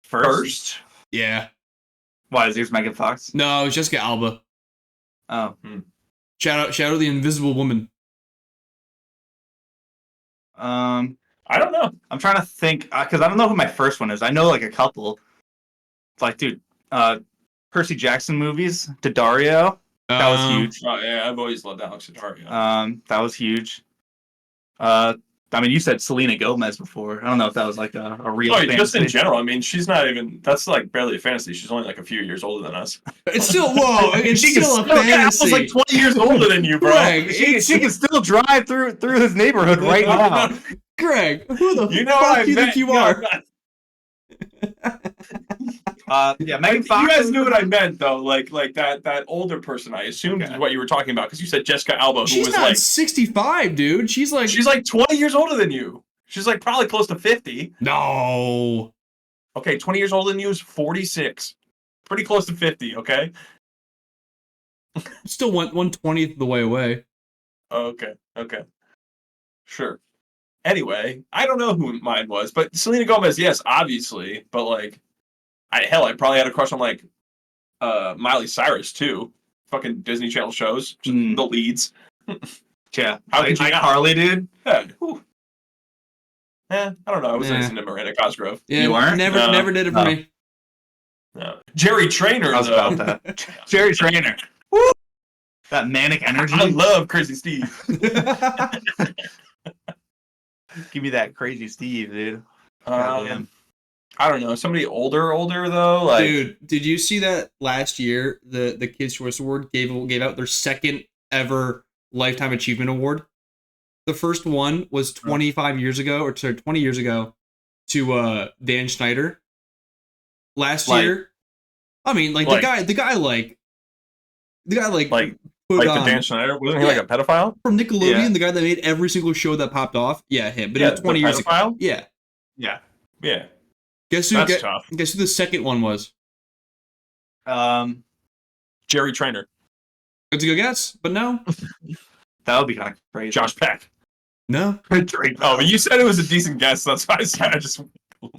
Speaker 1: First?
Speaker 3: Yeah.
Speaker 1: Why, is yours Megan Fox?
Speaker 3: No, it was Jessica Alba.
Speaker 1: Oh.
Speaker 3: Shout out the Invisible Woman.
Speaker 2: I don't know.
Speaker 1: I'm trying to think, because I don't know who my first one is. I know like a couple. It's like, dude, Percy Jackson movies, Daddario. That was huge.
Speaker 2: Oh yeah, I've always loved Alex Daddario.
Speaker 1: That was huge. I mean, you said Selena Gomez before. I don't know if that was like a real fantasy.
Speaker 2: Just in general. I mean, she's not even. That's like barely a fantasy. She's only like a few years older than us.
Speaker 3: It's still It's still a fantasy.
Speaker 2: I was like 20 years older than you, bro.
Speaker 1: Greg, she can still drive through his neighborhood right now.
Speaker 3: Greg, who the
Speaker 2: you know
Speaker 3: fuck do you think you are?
Speaker 1: Yeah, Megan Fox.
Speaker 2: You guys knew what I meant, though. Like that older person. I assumed is what you were talking about because you said Jessica Alba, who
Speaker 3: She's
Speaker 2: was
Speaker 3: not
Speaker 2: like
Speaker 3: 65, dude. She's like
Speaker 2: 20 years older than you. She's like probably close to 50.
Speaker 3: No.
Speaker 2: Okay, 20 years older than you is 46. Pretty close to 50. Okay.
Speaker 3: Still 1/20th of the way away.
Speaker 2: Okay. Sure. Anyway, I don't know who mine was, but Selena Gomez, yes, obviously. But like, I probably had a crush on like Miley Cyrus too. Fucking Disney Channel shows, just the leads.
Speaker 1: Yeah,
Speaker 2: how could you not?
Speaker 1: Harley, dude.
Speaker 2: Yeah. I don't know. I was listening to Miranda Cosgrove.
Speaker 3: Yeah,
Speaker 1: you weren't?
Speaker 3: Never did it for me.
Speaker 2: No. Jerry Trainer.
Speaker 1: I was about that. Jerry Trainer. Woo! That manic energy.
Speaker 2: I love Crazy Steve.
Speaker 1: Give me that Crazy Steve, dude.
Speaker 2: I don't know. Somebody older though. Like,
Speaker 3: dude, did you see that last year? The Kids' Choice Award gave out their second ever Lifetime Achievement Award. The first one was 20 years ago to Dan Schneider. Last year, I mean, the guy put on,
Speaker 2: the Dan Schneider, wasn't he like a pedophile
Speaker 3: from Nickelodeon? The guy that made every single show that popped off. Yeah, him. But it was 20 years ago. Yeah. Guess who the second one was?
Speaker 2: Jerry Trainer.
Speaker 3: That's a good guess, but no.
Speaker 1: That would be kind of crazy.
Speaker 2: Josh Peck.
Speaker 3: No.
Speaker 2: Oh, but you said it was a decent guess. That's why I said I just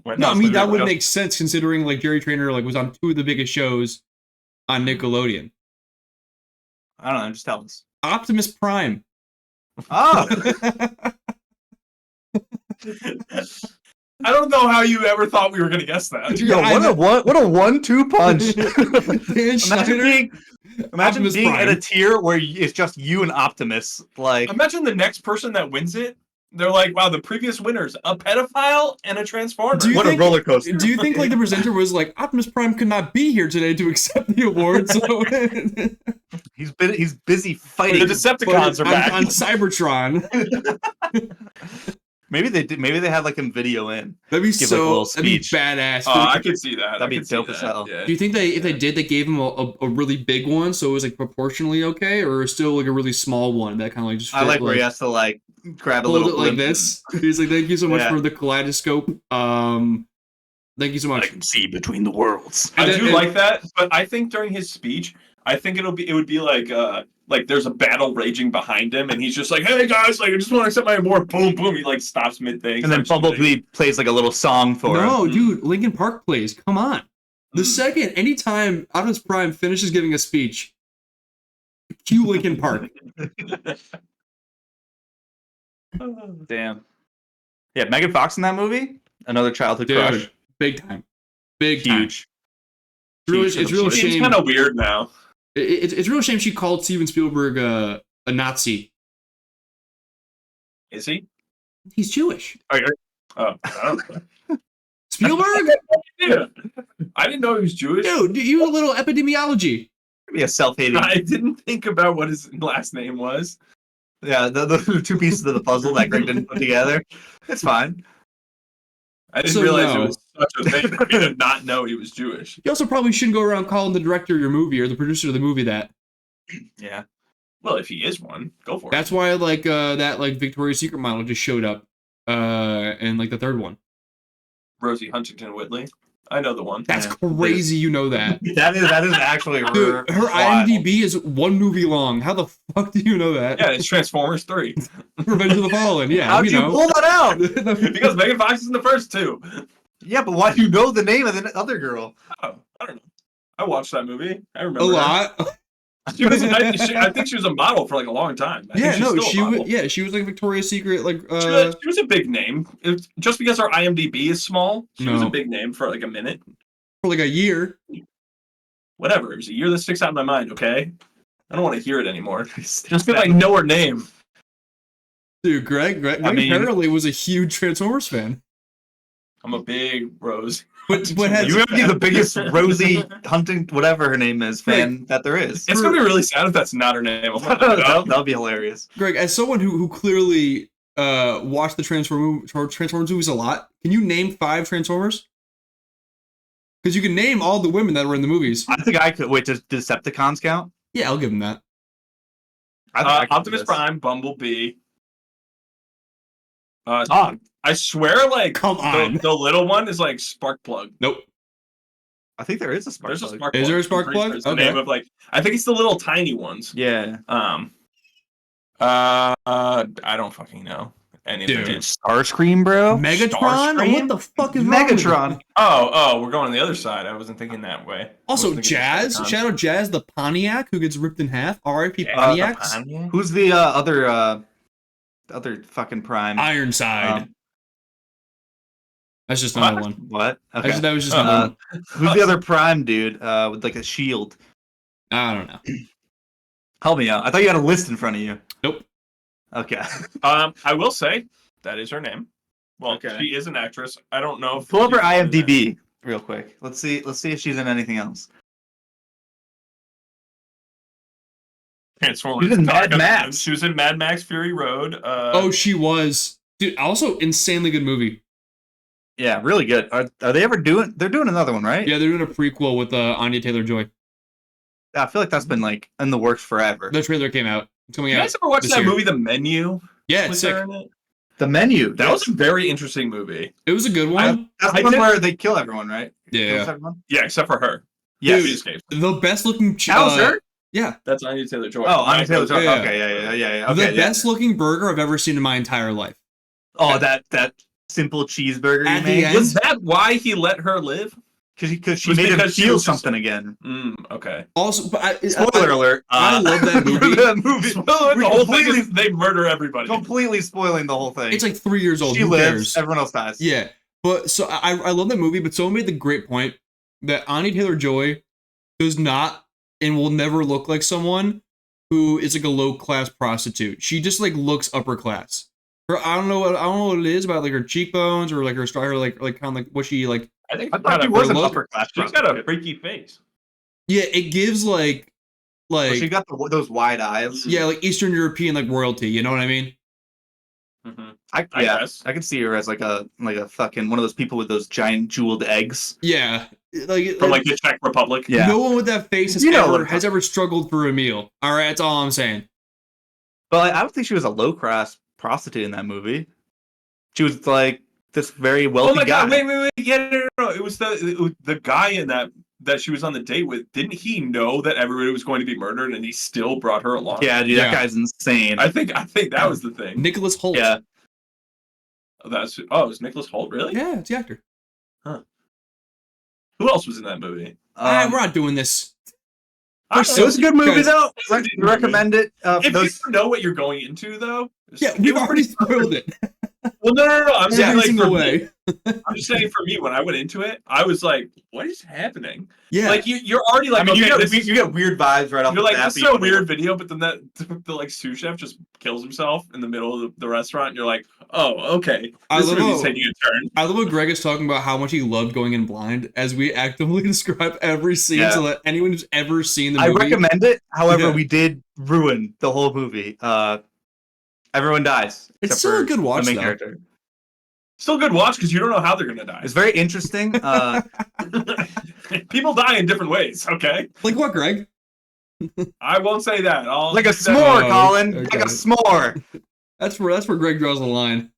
Speaker 2: went.
Speaker 3: No, I mean that would make sense considering like Jerry Trainer was on 2 of the biggest shows on Nickelodeon.
Speaker 1: I don't know. Just tell us.
Speaker 3: Optimus Prime.
Speaker 2: Oh. I don't know how you ever thought we were going to guess that.
Speaker 1: Yeah, what a 1-2 punch. Imagine being at a tier where it's just you and Optimus. Like,
Speaker 2: imagine the next person that wins it. They're like, wow, the previous winners, a pedophile and a transformer.
Speaker 1: What a roller coaster.
Speaker 3: Do you think like the presenter was like, Optimus Prime could not be here today to accept the award? So
Speaker 1: he's busy fighting.
Speaker 2: The Decepticons are back
Speaker 3: on Cybertron.
Speaker 1: Maybe they did. Maybe they had like a video in.
Speaker 3: That'd be that'd be badass.
Speaker 2: Oh, I could see that.
Speaker 1: That'd be dope as hell.
Speaker 2: Yeah.
Speaker 3: Do you think if they did, they gave him a really big one, so it was like proportionally okay, or still like a really small one that kind of like just?
Speaker 1: I like where he has to like grab a little
Speaker 3: like this. He's like, "Thank you so much for the kaleidoscope." Thank you so much.
Speaker 1: I can see between the worlds.
Speaker 2: I do like that, but I think during his speech, I think it would be like there's a battle raging behind him, and he's just like, "Hey guys, like I just want to accept my award." Boom, boom. He like stops mid thing,
Speaker 1: and then Bumblebee plays like a little song for him.
Speaker 3: No, dude, Linkin Park plays. Come on. The second, anytime Optimus Prime finishes giving a speech, cue Linkin Park.
Speaker 1: Damn. Yeah, Megan Fox in that movie, another childhood crush.
Speaker 3: Big time. Big time.
Speaker 1: Huge.
Speaker 3: It's really a shame.
Speaker 2: It's kind of weird now.
Speaker 3: It's a real shame she called Steven Spielberg a Nazi.
Speaker 2: Is he?
Speaker 3: He's Jewish.
Speaker 2: I don't know.
Speaker 3: Spielberg?
Speaker 2: Yeah. I didn't know he was Jewish.
Speaker 3: Dude, you a little epidemiology.
Speaker 1: Be a self-hating.
Speaker 2: I didn't think about what his last name was.
Speaker 1: Yeah, the two pieces of the puzzle that Greg didn't put together. It's fine.
Speaker 2: I didn't realize it was such a thing for me to not know he was Jewish.
Speaker 3: You also probably shouldn't go around calling the director of your movie or the producer of the movie that.
Speaker 2: Yeah. Well, if he is one, go for it.
Speaker 3: That's why that Victoria's Secret model just showed up in the third one.
Speaker 2: Rosie Huntington Whitley. I know the one.
Speaker 3: That's crazy. You know that.
Speaker 1: that is actually
Speaker 3: Dude, her IMDb is one movie long. How the fuck do you know that?
Speaker 2: Yeah, it's Transformers 3.
Speaker 3: Revenge of the Fallen. Yeah,
Speaker 1: how'd you pull that out?
Speaker 2: Because Megan Fox is in the first two.
Speaker 1: Yeah, but why do you know the name of the other girl?
Speaker 2: Oh, I don't know. I watched that movie. I remember
Speaker 3: a lot.
Speaker 2: She was. I think she was a model for a long time.
Speaker 3: She was like Victoria's Secret.
Speaker 2: She was a big name. Just because her IMDb is small, she was a big name for a minute.
Speaker 3: For a year.
Speaker 2: Whatever. It was a year that sticks out in my mind. Okay, I don't want to hear it anymore. Just because I know her name.
Speaker 3: Dude, Greg apparently was a huge Transformers fan.
Speaker 2: I'm a big Rose.
Speaker 3: But
Speaker 1: you would be the biggest Rosie Hunting, whatever her name is, fan that there is.
Speaker 2: It's gonna be really sad if that's not her name.
Speaker 1: That'll be hilarious.
Speaker 3: Greg, as someone who clearly watched the Transformers movies a lot, can you name 5 Transformers? Because you can name all the women that were in the movies.
Speaker 1: I think I could. Wait, does Decepticons count?
Speaker 3: Yeah, I'll give them that.
Speaker 2: Optimus Prime, Bumblebee. I swear,
Speaker 3: come on,
Speaker 2: the little one is Sparkplug.
Speaker 3: Nope.
Speaker 1: I think there is a Sparkplug.
Speaker 2: There's a Sparkplug.
Speaker 3: Is there a Sparkplug?
Speaker 2: It's the name of I think it's the little tiny ones.
Speaker 1: Yeah.
Speaker 2: I don't fucking know anything.
Speaker 1: Dude, Starscream, bro.
Speaker 3: Megatron?
Speaker 2: Starscream?
Speaker 3: What the fuck is
Speaker 1: Megatron?
Speaker 3: Wrong with
Speaker 2: oh, we're going on the other side. I wasn't thinking that way.
Speaker 3: Also, Jazz, shout out Jazz, the Pontiac who gets ripped in half. R.I.P. Pontiacs.
Speaker 1: Who's the other fucking Prime?
Speaker 3: Ironside. That's just another one.
Speaker 1: What? Okay.
Speaker 3: That was just another one.
Speaker 1: Who's the other Prime dude with a shield?
Speaker 3: I don't know.
Speaker 1: Help me out. I thought you had a list in front of you.
Speaker 3: Nope.
Speaker 1: Okay.
Speaker 2: I will say that is her name. Well,
Speaker 1: okay.
Speaker 2: She is an actress. I don't know if
Speaker 1: pull up her IMDb real quick. Let's see if she's in anything else.
Speaker 2: Transformers.
Speaker 1: She was in Mad Max.
Speaker 2: She was in Mad Max Fury Road.
Speaker 3: She was. Dude, also insanely good movie.
Speaker 1: Yeah, really good. Are they ever doing? They're doing another one, right?
Speaker 3: Yeah, they're doing a prequel with Anya Taylor-Joy.
Speaker 1: I feel like that's been in the works forever.
Speaker 3: The trailer came out. It's coming out.
Speaker 2: You guys ever watch that movie, The Menu?
Speaker 3: Yeah, it's sick.
Speaker 1: The Menu.
Speaker 2: That was a very interesting movie.
Speaker 3: It was a good one.
Speaker 1: That's the one where they kill everyone, right?
Speaker 3: Yeah.
Speaker 2: Yeah, except for her.
Speaker 1: Yeah,
Speaker 2: she escaped.
Speaker 3: The best looking.
Speaker 1: That was her?
Speaker 3: Yeah.
Speaker 2: That's Anya Taylor-Joy.
Speaker 1: Oh, Anya Taylor-Joy.
Speaker 3: Yeah.
Speaker 1: Okay, yeah. Okay,
Speaker 3: the best looking burger I've ever seen in my entire life.
Speaker 1: Oh, that simple cheeseburger
Speaker 3: At
Speaker 1: you made?
Speaker 3: the end?
Speaker 2: Was that why he let her live?
Speaker 1: Because she made him feel something again.
Speaker 2: Okay.
Speaker 3: Also, but
Speaker 1: spoiler alert.
Speaker 3: I love that movie.
Speaker 2: The whole thing is they murder everybody.
Speaker 1: Completely spoiling the whole thing.
Speaker 3: It's 3 years old.
Speaker 1: She
Speaker 3: Who
Speaker 1: lives.
Speaker 3: cares?
Speaker 1: Everyone else dies.
Speaker 3: Yeah. But so I love that movie, but someone made the great point that Anya Taylor-Joy does not and will never look like someone who is a low class prostitute. She just looks upper class. I don't know what it is about her cheekbones or her style, kind of what she like.
Speaker 2: I think
Speaker 1: I thought she was an upper class.
Speaker 2: She's got a freaky face.
Speaker 3: Yeah, it gives
Speaker 1: well, she got those wide eyes.
Speaker 3: Yeah, Eastern European royalty. You know what I mean?
Speaker 2: Mm-hmm.
Speaker 1: I could see her as a fucking one of those people with those giant jeweled eggs.
Speaker 3: Yeah,
Speaker 2: from the Czech Republic.
Speaker 3: Yeah. No one with that face has ever struggled for a meal. All right, that's all I'm saying.
Speaker 1: But I don't think she was a low class prostitute in that movie. She was this very wealthy guy.
Speaker 2: God, wait. Yeah, no. It was the guy in that she was on the date with. Didn't he know that everybody was going to be murdered and he still brought her along?
Speaker 1: Yeah, dude, that guy's insane.
Speaker 2: I think that was the thing.
Speaker 3: Nicholas Hoult.
Speaker 2: Yeah. It was Nicholas Hoult, really?
Speaker 3: Yeah, it's the actor.
Speaker 2: Huh. Who else was in that movie?
Speaker 3: We're not doing this.
Speaker 1: It was a good movie, though. Recommend it.
Speaker 2: If you know what you're going into, though.
Speaker 3: Yeah, we've already spoiled it.
Speaker 2: Well, no. I'm saying,
Speaker 3: Every
Speaker 2: like,
Speaker 3: single
Speaker 2: for
Speaker 3: way.
Speaker 2: me, I'm just saying for me, when I went into it, I was like, what is happening?
Speaker 3: Yeah.
Speaker 2: Like, you're already like,
Speaker 1: I mean,
Speaker 2: okay,
Speaker 1: you get weird vibes right off
Speaker 2: you're
Speaker 1: the
Speaker 2: like,
Speaker 1: bat.
Speaker 2: this is a weird video, but then the like sous chef just kills himself in the middle of the restaurant, and you're like, oh, okay, this movie's taking a turn.
Speaker 3: I love what Greg is talking about how much he loved going in blind as we actively describe every scene so that anyone who's ever seen the movie.
Speaker 1: I recommend it. However, we did ruin the whole movie. Everyone dies.
Speaker 3: It's still a good watch,
Speaker 1: the main
Speaker 3: though.
Speaker 1: character.
Speaker 2: Still a good watch because you don't know how they're gonna die.
Speaker 1: It's very interesting.
Speaker 2: People die in different ways. Okay.
Speaker 3: Like what, Greg?
Speaker 2: I won't say that.
Speaker 1: Like a s'more, Colin.
Speaker 3: Okay.
Speaker 1: Like a s'more.
Speaker 3: That's where Greg draws the line.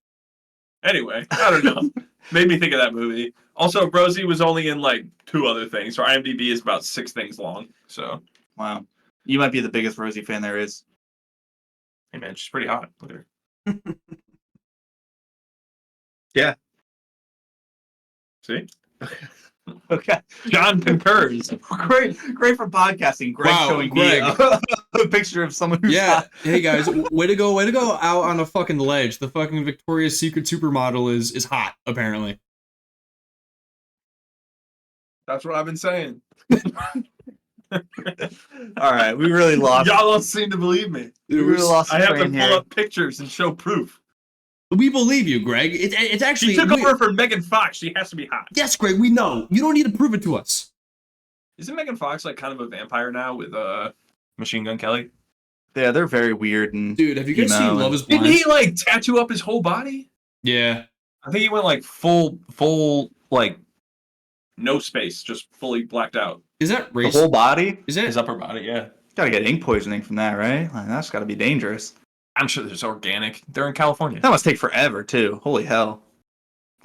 Speaker 2: Anyway, I don't know. Made me think of that movie. Also, Rosie was only in like 2 other things. Her IMDb is about 6 things long. So,
Speaker 1: wow, you might be the biggest Rosie fan there is.
Speaker 2: Hey man, she's pretty hot. Look at her.
Speaker 1: Yeah.
Speaker 2: See?
Speaker 1: Okay.
Speaker 2: John concurs.
Speaker 1: Great for podcasting. Greg showing me a picture of someone who's hot.
Speaker 3: Hey guys, way to go out on a fucking ledge. The fucking Victoria's Secret supermodel is hot, apparently.
Speaker 2: That's what I've been saying.
Speaker 1: All right, we really lost.
Speaker 2: Y'all don't seem to believe me.
Speaker 1: We really lost.
Speaker 2: I have to pull up pictures and show proof.
Speaker 3: We believe you, Greg. It's actually.
Speaker 2: She took over for Megan Fox. She has to be hot.
Speaker 3: Yes, Greg. We know. You don't need to prove it to us.
Speaker 2: Isn't Megan Fox like kind of a vampire now with Machine Gun Kelly?
Speaker 1: Yeah, they're very weird and.
Speaker 3: Dude, have you guys seen Love Is Blind?
Speaker 2: Didn't he like tattoo up his whole body?
Speaker 3: Yeah.
Speaker 2: I think he went like full like no space, just fully blacked out.
Speaker 3: Is that race?
Speaker 1: The whole body?
Speaker 3: Is it
Speaker 2: his upper body? Yeah.
Speaker 1: Gotta get ink poisoning from that, right? Like, that's gotta be dangerous.
Speaker 2: I'm sure there's organic. They're in California.
Speaker 1: That must take forever too. Holy hell!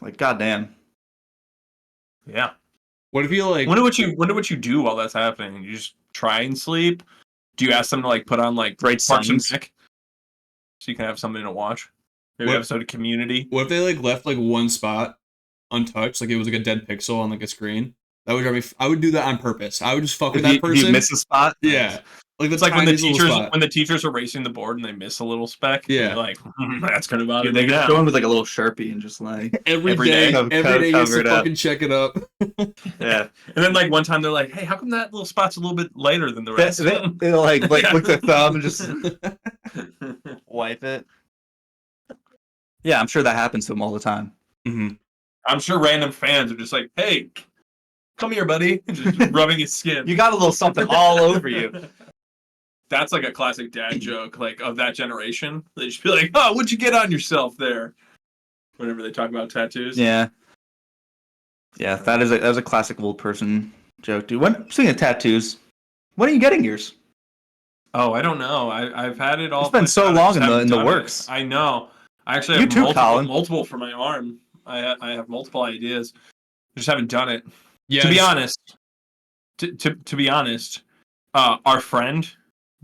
Speaker 1: Like, goddamn.
Speaker 2: Yeah.
Speaker 3: What if you like?
Speaker 2: Wonder what you do while that's happening. You just try and sleep. Do you ask them to like put on like
Speaker 1: Great
Speaker 2: Parks and
Speaker 1: Sons?
Speaker 2: Rec so you can have something to watch? Maybe an episode of Community.
Speaker 3: What if they like left like one spot untouched, like it was like a dead pixel on like a screen? That would drive me. I would do that on purpose. I would just fuck with that person.
Speaker 1: If you miss a spot,
Speaker 3: Yeah. Like
Speaker 2: It's like when the teachers are racing the board and they miss a little speck.
Speaker 3: Yeah.
Speaker 2: You're like, that's gonna bother
Speaker 1: they
Speaker 2: me
Speaker 1: just
Speaker 2: now.
Speaker 1: go in with like a little Sharpie and just like
Speaker 3: every day you have to
Speaker 1: it up.
Speaker 3: fucking check it up.
Speaker 1: Yeah.
Speaker 2: And then like one time they're like, hey, how come that little spot's a little bit lighter than the rest?
Speaker 1: They like lick their thumb and just wipe it. Yeah, I'm sure that happens to them all the time.
Speaker 3: Mm-hmm.
Speaker 2: I'm sure random fans are just like, hey, come here, buddy. Just rubbing his skin.
Speaker 1: You got a little something all over you.
Speaker 2: That's like a classic dad joke, like of that generation. They just be like, oh, what'd you get on yourself there? Whenever they talk about tattoos.
Speaker 1: Yeah. Yeah, that is a classic old person joke, dude. Speaking of tattoos, when are you getting yours?
Speaker 2: Oh, I don't know. I've had it all.
Speaker 1: It's been so long in the works.
Speaker 2: I know. I actually have multiple for my arm. I have multiple ideas. I just haven't done it.
Speaker 3: Yeah.
Speaker 2: To be honest, to be honest, our friend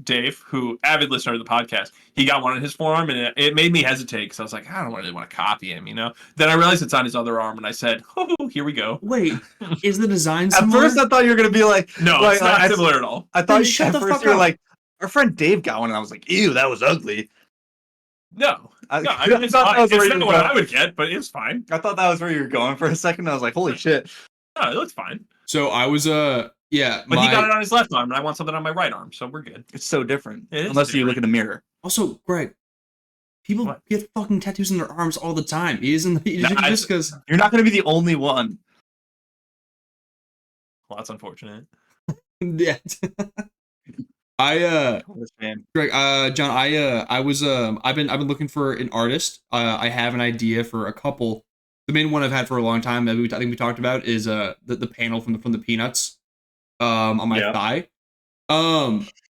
Speaker 2: Dave, who avid listener to the podcast, he got one on his forearm, and it made me hesitate because I was like, I don't really want to copy him, you know. Then I realized it's on his other arm, and I said, "Oh, here we go."
Speaker 3: Wait, is the design
Speaker 1: At
Speaker 3: similar?
Speaker 1: first, I thought you were gonna be like,
Speaker 2: No,
Speaker 1: like,
Speaker 2: it's not similar at all.
Speaker 1: I thought
Speaker 3: Then shut
Speaker 1: at
Speaker 3: the
Speaker 1: first
Speaker 3: fuck
Speaker 1: you were
Speaker 3: up.
Speaker 1: like, our friend Dave got one, and I was like, ew, that was ugly.
Speaker 2: No, I mean, it's
Speaker 1: thought
Speaker 2: fine.
Speaker 1: that was
Speaker 2: It's
Speaker 1: where
Speaker 2: not
Speaker 1: you
Speaker 2: what
Speaker 1: were
Speaker 2: I would get, but it's fine.
Speaker 1: I thought that was where you were going for a second. I was like, holy shit.
Speaker 2: No, it looks fine.
Speaker 3: So I was yeah,
Speaker 2: But he got it on his left arm, and I want something on my right arm, so we're good.
Speaker 1: It's so different.
Speaker 2: It is
Speaker 1: Unless you
Speaker 2: different.
Speaker 1: look in the mirror.
Speaker 3: Also, Greg, people
Speaker 2: What?
Speaker 3: get fucking tattoos on their arms all the time. Isn't just because
Speaker 1: You're not gonna be the only one.
Speaker 2: Well, that's unfortunate.
Speaker 3: yeah. Greg, John, I was I've been looking for an artist. I have an idea for a couple. The main one I've had for a long time that I think we talked about is the panel from the Peanuts on my thigh.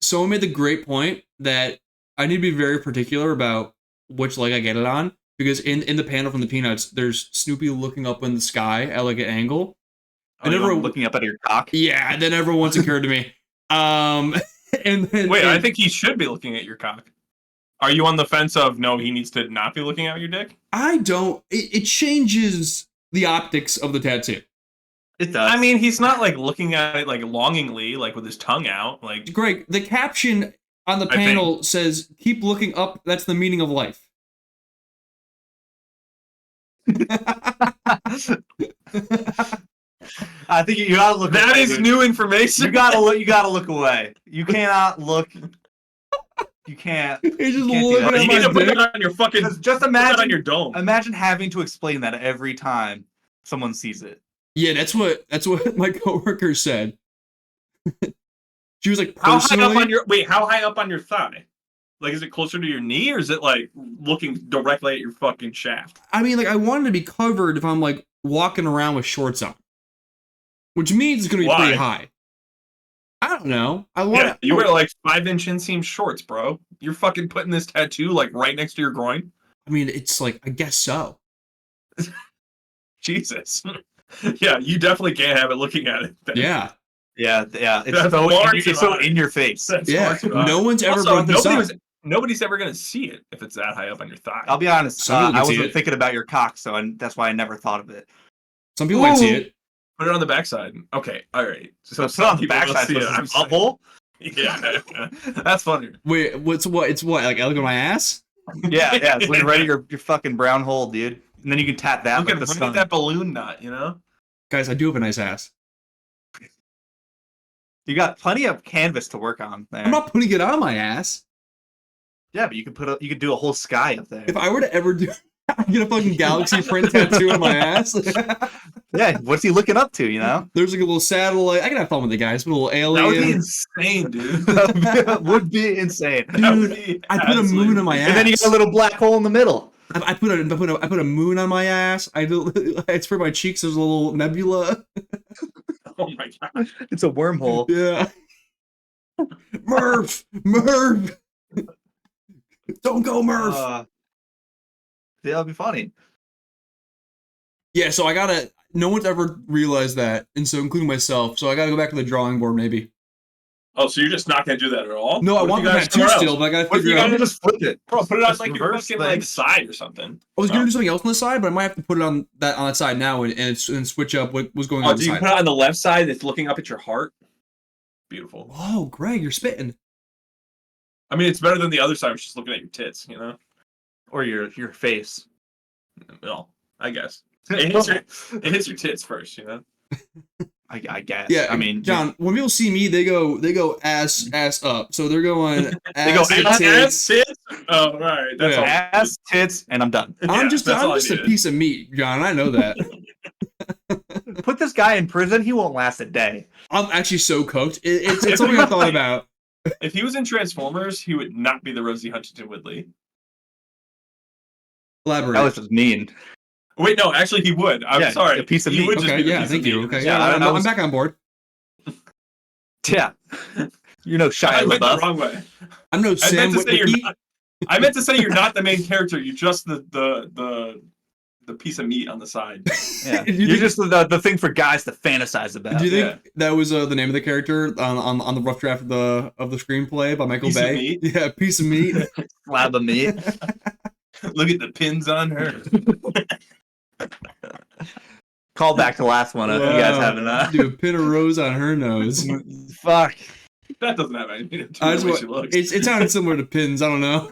Speaker 3: Someone made the great point that I need to be very particular about which leg I get it on, because in the panel from the Peanuts, there's Snoopy looking up in the sky at like an angle.
Speaker 1: Oh, never looking up at your cock.
Speaker 3: Yeah, that never once occurred to me.
Speaker 2: Wait, I think he should be looking at your cock. Are you on the fence of no, he needs to not be looking at your dick?
Speaker 3: I don't. It changes the optics of the tattoo.
Speaker 1: It does.
Speaker 2: I mean, he's not like looking at it like longingly, like with his tongue out. Like,
Speaker 3: Greg, the caption on the panel says, "Keep looking up. That's the meaning of life."
Speaker 1: I think you gotta look.
Speaker 2: That
Speaker 1: away,
Speaker 2: is
Speaker 1: dude.
Speaker 2: new information.
Speaker 1: You gotta look. You gotta look away. You cannot look. You can't.
Speaker 3: He's just
Speaker 1: You can't do
Speaker 3: looking
Speaker 1: that.
Speaker 3: at
Speaker 2: You
Speaker 3: my
Speaker 2: need to put
Speaker 3: dick.
Speaker 2: that on your fucking.
Speaker 1: Just
Speaker 2: Put that on
Speaker 1: imagine.
Speaker 2: your dome.
Speaker 1: Imagine having to explain that every time someone sees it.
Speaker 3: Yeah, that's what my coworker said. She was like,
Speaker 2: How high
Speaker 3: personally,
Speaker 2: up on your How high up on your thigh? Like, is it closer to your knee, or is it like looking directly at your fucking shaft?
Speaker 3: I mean, like, I wanted to be covered if I'm like walking around with shorts on, which means it's gonna be pretty high. I don't know.
Speaker 2: Yeah, you wear like 5-inch inseam shorts, bro. You're fucking putting this tattoo like right next to your groin.
Speaker 3: I mean, it's like, I guess so.
Speaker 2: Jesus. Yeah, you definitely can't have it looking at it. Then.
Speaker 3: Yeah.
Speaker 1: Yeah. It's
Speaker 2: That's
Speaker 1: it's so in your face.
Speaker 2: That's
Speaker 3: Yeah.
Speaker 2: far too high.
Speaker 3: No one's ever
Speaker 2: Also,
Speaker 3: brought this up.
Speaker 2: nobody's ever gonna see it if it's that high up on your thigh.
Speaker 1: I'll be honest.
Speaker 3: Some people can
Speaker 1: I
Speaker 3: see
Speaker 1: wasn't
Speaker 3: it.
Speaker 1: thinking about your cock, so that's why I never thought of it.
Speaker 3: Some people might see it.
Speaker 2: Put it on the backside. Okay, all right.
Speaker 1: So it's not on the backside.
Speaker 2: See
Speaker 1: So
Speaker 2: it.
Speaker 1: it's a butthole.
Speaker 2: Yeah, that's funny.
Speaker 3: Wait, it's what? Like, I look at my ass?
Speaker 1: Yeah. It's like right at your fucking brown hole, dude. And then you can tap that.
Speaker 2: Look
Speaker 1: Like
Speaker 2: at
Speaker 1: the
Speaker 2: look
Speaker 1: sun.
Speaker 2: at that balloon knot. You know.
Speaker 3: Guys, I do have a nice ass.
Speaker 1: You got plenty of canvas to work on there.
Speaker 3: I'm not putting it on my ass.
Speaker 1: Yeah, but you could do a whole sky up there.
Speaker 3: If I were to ever get a fucking galaxy print tattoo on my ass.
Speaker 1: Yeah, what's he looking up to? You know,
Speaker 3: There's like a little satellite. I can have fun with the guys. A little alien.
Speaker 2: That would be insane, dude.
Speaker 1: would be insane.
Speaker 3: Dude, I put a moon on my ass.
Speaker 1: And then you got a little black hole in the middle.
Speaker 3: I put a moon on my ass. I spray my cheeks. There's a little nebula.
Speaker 2: Oh my god.
Speaker 1: It's a wormhole.
Speaker 3: Yeah. Murph. Don't go, Murph.
Speaker 1: That'll be funny.
Speaker 3: Yeah, so no one's ever realized that, and so including myself. So I gotta go back to the drawing board, maybe.
Speaker 2: Oh, so you're just not gonna do that at all?
Speaker 3: No, I want the tattoo still, but I gotta
Speaker 1: What if you
Speaker 3: figure out.
Speaker 1: gotta just flip it?
Speaker 2: Bro, put it on
Speaker 1: Just
Speaker 2: like your
Speaker 1: reverse
Speaker 2: fucking like
Speaker 1: things.
Speaker 2: side or something.
Speaker 3: I was gonna do something else on the side, but I might have to put it on that side now and switch up what was going on the
Speaker 2: Do you
Speaker 3: side.
Speaker 2: put it on the left side that's looking up at your heart? Beautiful.
Speaker 3: Oh, Greg, you're spitting.
Speaker 2: I mean, it's better than the other side, which is looking at your tits, you know?
Speaker 1: Or your face.
Speaker 2: Well, I guess. It hits your tits first, you know?
Speaker 1: I guess.
Speaker 3: Yeah,
Speaker 1: I mean,
Speaker 3: John, when people see me, they go ass up. So they're going
Speaker 1: They go
Speaker 3: ass to
Speaker 1: ass,
Speaker 3: tits.
Speaker 2: tits? Oh, right. That's
Speaker 3: Yeah.
Speaker 2: all.
Speaker 1: ass, tits, and I'm done.
Speaker 3: I'm just
Speaker 2: that's all I
Speaker 3: a
Speaker 2: needed.
Speaker 3: piece of meat, John. I know that.
Speaker 1: Put this guy in prison, he won't last a day.
Speaker 3: I'm actually so cooked. It's something I thought about.
Speaker 2: If he was in Transformers, he would not be the Rosie Huntington Woodley.
Speaker 3: Elaborate.
Speaker 1: That was just mean.
Speaker 2: Wait, no, actually, he would. I'm sorry.
Speaker 1: A piece of
Speaker 2: He
Speaker 1: meat.
Speaker 2: would just
Speaker 3: Okay,
Speaker 2: be the
Speaker 3: yeah,
Speaker 2: piece
Speaker 3: thank
Speaker 2: of
Speaker 3: you.
Speaker 2: meat.
Speaker 3: Okay,
Speaker 1: Yeah,
Speaker 3: yeah,
Speaker 1: I was-
Speaker 3: I'm back on board.
Speaker 1: Yeah. You're no
Speaker 2: I
Speaker 1: Shia
Speaker 2: went the
Speaker 1: LaBeouf.
Speaker 2: wrong way.
Speaker 3: I'm no
Speaker 2: I
Speaker 3: Sam
Speaker 2: meant to say you're
Speaker 3: Witwicky.
Speaker 2: not. I meant to say you're not the main character. You're just the piece of meat on the side.
Speaker 1: Yeah.
Speaker 3: You
Speaker 1: You're
Speaker 3: think-
Speaker 1: just the thing for guys to fantasize about.
Speaker 3: Do you think that was the name of the character on the rough draft of the screenplay by Michael
Speaker 2: Piece of
Speaker 3: Bay?
Speaker 2: meat?
Speaker 3: Yeah, piece of meat.
Speaker 1: Slab of meat.
Speaker 2: Look at the pins on her.
Speaker 1: Call back to the last one. If you guys haven't.
Speaker 3: Do a pin of rose on her nose.
Speaker 1: Fuck.
Speaker 2: That doesn't have anything to do
Speaker 3: I
Speaker 2: with
Speaker 3: just
Speaker 2: the way
Speaker 3: want,
Speaker 2: she looks.
Speaker 3: it sounded similar to pins. I don't know.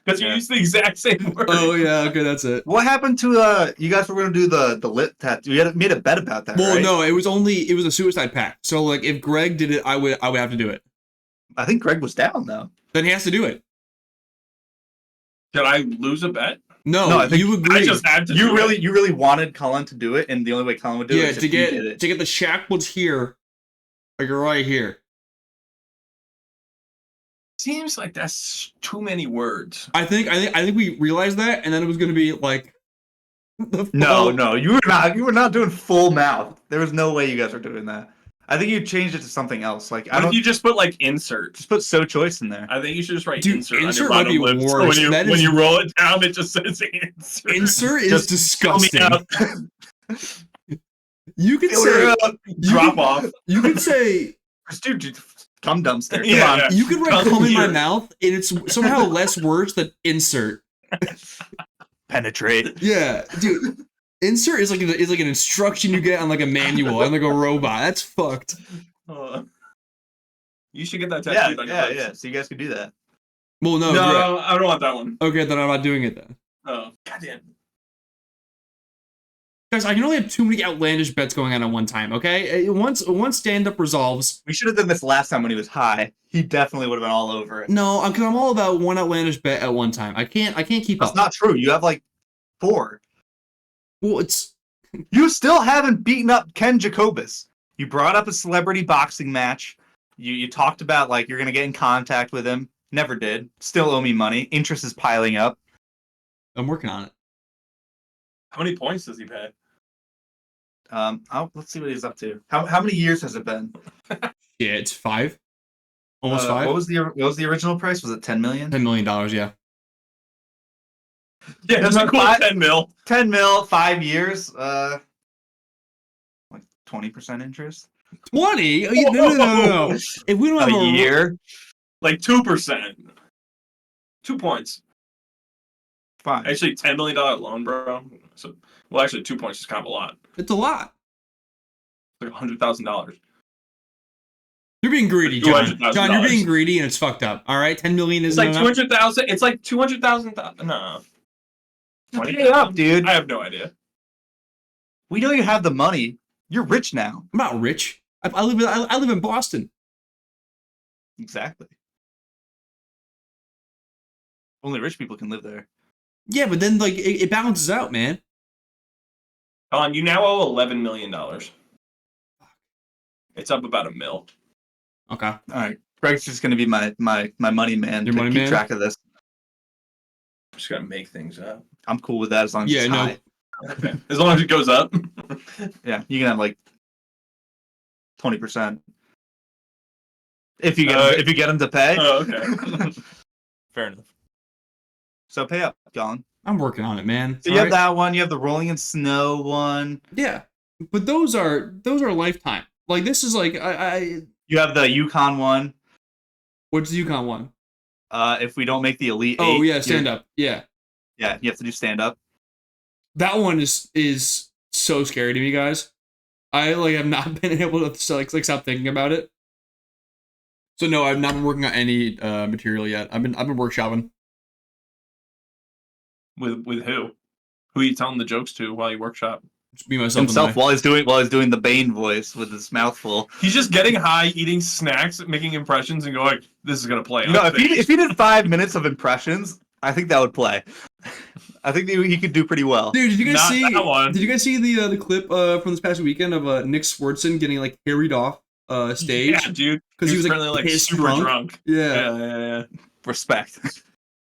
Speaker 2: Because you used the exact same word.
Speaker 3: Oh yeah, okay, that's it.
Speaker 1: What happened to you guys were gonna do the lip tattoo? You made a bet about that,
Speaker 3: Well,
Speaker 1: right?
Speaker 3: no, it was a suicide pact. So like, if Greg did it, I would have to do it.
Speaker 1: I think Greg was down though.
Speaker 3: Then he has to do it.
Speaker 2: Did I lose a bet?
Speaker 3: No,
Speaker 1: I think
Speaker 3: you agree.
Speaker 2: I just had to.
Speaker 1: You
Speaker 2: do
Speaker 1: really
Speaker 2: it.
Speaker 1: you really wanted Colin to do it, and the only way Colin would do it is
Speaker 3: to
Speaker 1: if you did it.
Speaker 3: get the shack was here, like right here.
Speaker 2: Seems like that's too many words.
Speaker 3: I think we realized that, and then it was gonna be like.
Speaker 1: No, you were not doing full mouth. There was no way you guys were doing that. I think you changed it to something else. Like
Speaker 2: What if you just put like insert?
Speaker 1: just put so choice in there.
Speaker 2: I think you should just write
Speaker 3: Dude,
Speaker 2: insert on
Speaker 3: insert
Speaker 2: your
Speaker 3: might
Speaker 2: bottom
Speaker 3: be
Speaker 2: lip. So
Speaker 3: worse.
Speaker 2: when
Speaker 3: That
Speaker 2: you
Speaker 3: is-
Speaker 2: roll it down, it just says insert.
Speaker 3: Insert is
Speaker 2: Just
Speaker 3: disgusting.
Speaker 2: Fill me up.
Speaker 3: You could
Speaker 2: Fill her
Speaker 3: say
Speaker 2: up. Drop off.
Speaker 3: you could say
Speaker 1: Dude, come dumpster. Come
Speaker 2: Yeah,
Speaker 1: on.
Speaker 2: yeah.
Speaker 3: you could write
Speaker 2: Come
Speaker 3: "come in my
Speaker 2: here.
Speaker 3: mouth" and it's somehow less worse than insert.
Speaker 1: Penetrate.
Speaker 3: Yeah, dude. Insert is like an instruction you get on like a manual and like a robot. That's fucked.
Speaker 2: You should get that
Speaker 1: Yeah,
Speaker 2: tattooed on your face.
Speaker 1: yeah. So you guys could do that.
Speaker 3: Well, no.
Speaker 2: No,
Speaker 3: Greg.
Speaker 2: I don't want that one.
Speaker 3: Okay, then I'm not doing it then.
Speaker 2: Oh, goddamn.
Speaker 3: Guys, I can only have too many outlandish bets going on at one time, okay? Once stand-up resolves...
Speaker 1: We should have done this last time when he was high. He definitely would have been all over it.
Speaker 3: No, because I'm all about one outlandish bet at one time. I can't keep up.
Speaker 1: That's not true. You have like 4.
Speaker 3: Well, it's...
Speaker 1: You still haven't beaten up Ken Jacobus. You brought up a celebrity boxing match. You talked about like you're going to get in contact with him. Never did. Still owe me money. Interest is piling up.
Speaker 3: I'm working on it.
Speaker 2: How many points does he pay?
Speaker 1: Let's see what he's up to. How many years has it been?
Speaker 3: Yeah, it's 5. Almost 5.
Speaker 1: What was the original price? Was it $10 million?
Speaker 3: $10 million, yeah.
Speaker 2: Yeah, that's a cool 10 mil.
Speaker 1: 10 mil, 5 years. Like 20% interest.
Speaker 3: 20? No. If we don't have
Speaker 1: a year,
Speaker 2: like 2%. 2 points.
Speaker 1: Fine.
Speaker 2: Actually, $10 million loan, bro. So, well, actually, 2 points is kind of a lot.
Speaker 3: It's a lot.
Speaker 2: It's like $100,000.
Speaker 3: You're being greedy, John. John, you're being greedy, and it's fucked up. All right, 10 million is
Speaker 2: like 200,000. It's like 200,000. No.
Speaker 1: Pay it up, dude.
Speaker 2: I have no idea.
Speaker 1: We know you have the money. You're rich now.
Speaker 3: I'm not rich. I live in Boston.
Speaker 1: Exactly. Only rich people can live there.
Speaker 3: Yeah, but then like it balances out, man.
Speaker 2: Colin, you now owe $11 million. It's up about $1 million.
Speaker 3: Okay.
Speaker 1: All right. Greg's just gonna be my money man.
Speaker 3: Your money
Speaker 1: keep
Speaker 3: man?
Speaker 1: track of this.
Speaker 2: I'm just gonna make things up.
Speaker 1: I'm cool with that as long as it's high.
Speaker 2: Okay. As long as it goes up.
Speaker 1: Yeah, you can have like 20%. If you get him to pay.
Speaker 2: Oh, okay. Fair enough.
Speaker 1: So pay up, Colin.
Speaker 3: I'm working on it, man.
Speaker 1: So you have that one. You have the Rolling in Snow one.
Speaker 3: Yeah, but those are lifetime. Like this is like I.
Speaker 1: You have the Yukon one.
Speaker 3: What's the Yukon one?
Speaker 1: If we don't make the Elite Eight.
Speaker 3: Oh yeah, stand up. Yeah.
Speaker 1: Yeah, you have to do stand up.
Speaker 3: That one is so scary to me, guys. I like have not been able to like stop thinking about it. So no, I've not been working on any material yet. I've been workshopping.
Speaker 2: With who? Who are you telling the jokes to while you workshop?
Speaker 3: Just be myself.
Speaker 1: Himself while he's doing the Bane voice with his mouth full.
Speaker 2: He's just getting high, eating snacks, making impressions, and going, "This is gonna play."
Speaker 1: No, if he did 5 minutes of impressions, I think that would play. I think he could do pretty well.
Speaker 3: Dude, did you guys see?
Speaker 2: That one.
Speaker 3: Did you guys see the clip from this past weekend of Nick Swartzen getting like carried off stage?
Speaker 2: Yeah, dude.
Speaker 3: Because he was
Speaker 2: like super drunk.
Speaker 3: Yeah.
Speaker 1: Respect.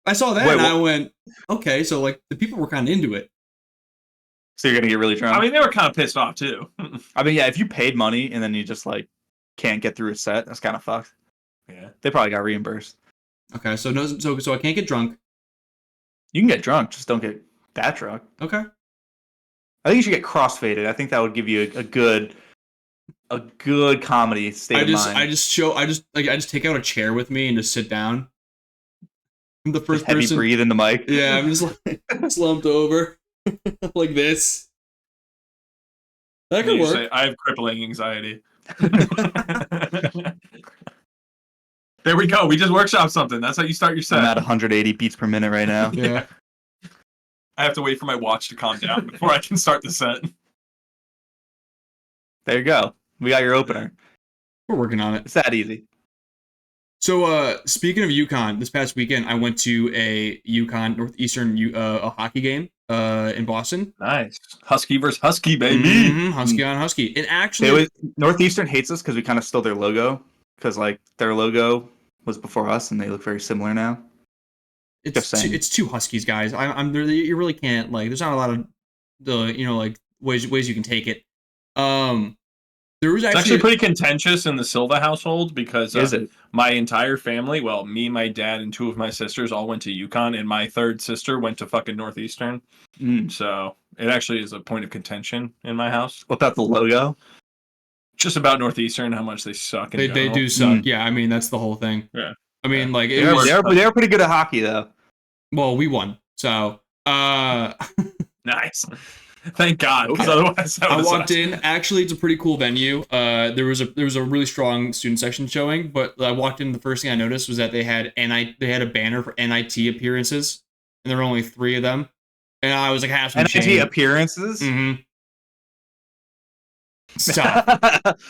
Speaker 3: I saw that I went, okay, so like the people were kind of into it.
Speaker 1: So you're gonna get really drunk.
Speaker 2: I mean, they were kind of pissed off too.
Speaker 1: I mean, yeah, if you paid money and then you just like can't get through a set, that's kind of fucked.
Speaker 2: Yeah.
Speaker 1: They probably got reimbursed.
Speaker 3: Okay, so I can't get drunk.
Speaker 1: You can get drunk, just don't get that drunk.
Speaker 3: Okay.
Speaker 1: I think you should get crossfaded. I think that would give you a good comedy state of mind.
Speaker 3: I just take out a chair with me and just sit down. I'm the first
Speaker 1: heavy
Speaker 3: person.
Speaker 1: Breathe in the mic.
Speaker 3: Yeah, I'm just like slumped over like this. That could work.
Speaker 2: Say, I have crippling anxiety. There we go. We just workshopped something. That's how you start your set.
Speaker 1: I'm at 180 beats per minute right now.
Speaker 3: Yeah.
Speaker 2: I have to wait for my watch to calm down before I can start the set.
Speaker 1: There you go. We got your opener.
Speaker 3: We're working on it.
Speaker 1: It's that easy.
Speaker 3: So, speaking of UConn, this past weekend I went to a UConn Northeastern a hockey game in Boston.
Speaker 2: Nice. Husky versus Husky, baby.
Speaker 3: Mm-hmm. Husky on Husky. And actually,
Speaker 1: Northeastern hates us because we kind of stole their logo. Because like their logo was before us, and they look very similar now.
Speaker 3: It's two Huskies, guys. You really can't like. There's not a lot of the ways you can take it. There was
Speaker 2: actually pretty contentious in the Silva household because my entire family, well, me, my dad, and 2 of my sisters all went to UConn, and my 3rd sister went to fucking Northeastern. So it actually is a point of contention in my house.
Speaker 1: What about the logo?
Speaker 2: Just about Northeastern, how much they suck.
Speaker 3: They do suck. Yeah, I mean that's the whole thing.
Speaker 2: Yeah.
Speaker 3: I mean, like
Speaker 1: they're pretty good at hockey though.
Speaker 3: Well, we won, so
Speaker 2: nice. Thank God.
Speaker 3: Okay.
Speaker 2: Otherwise,
Speaker 3: I walked in. Actually, it's a pretty cool venue. There was a really strong student section showing, but I walked in. The first thing I noticed was that they had a banner for NIT appearances, and there were only 3 of them. And I was like, half some
Speaker 1: NIT appearances.
Speaker 3: Mm-hmm. Stop.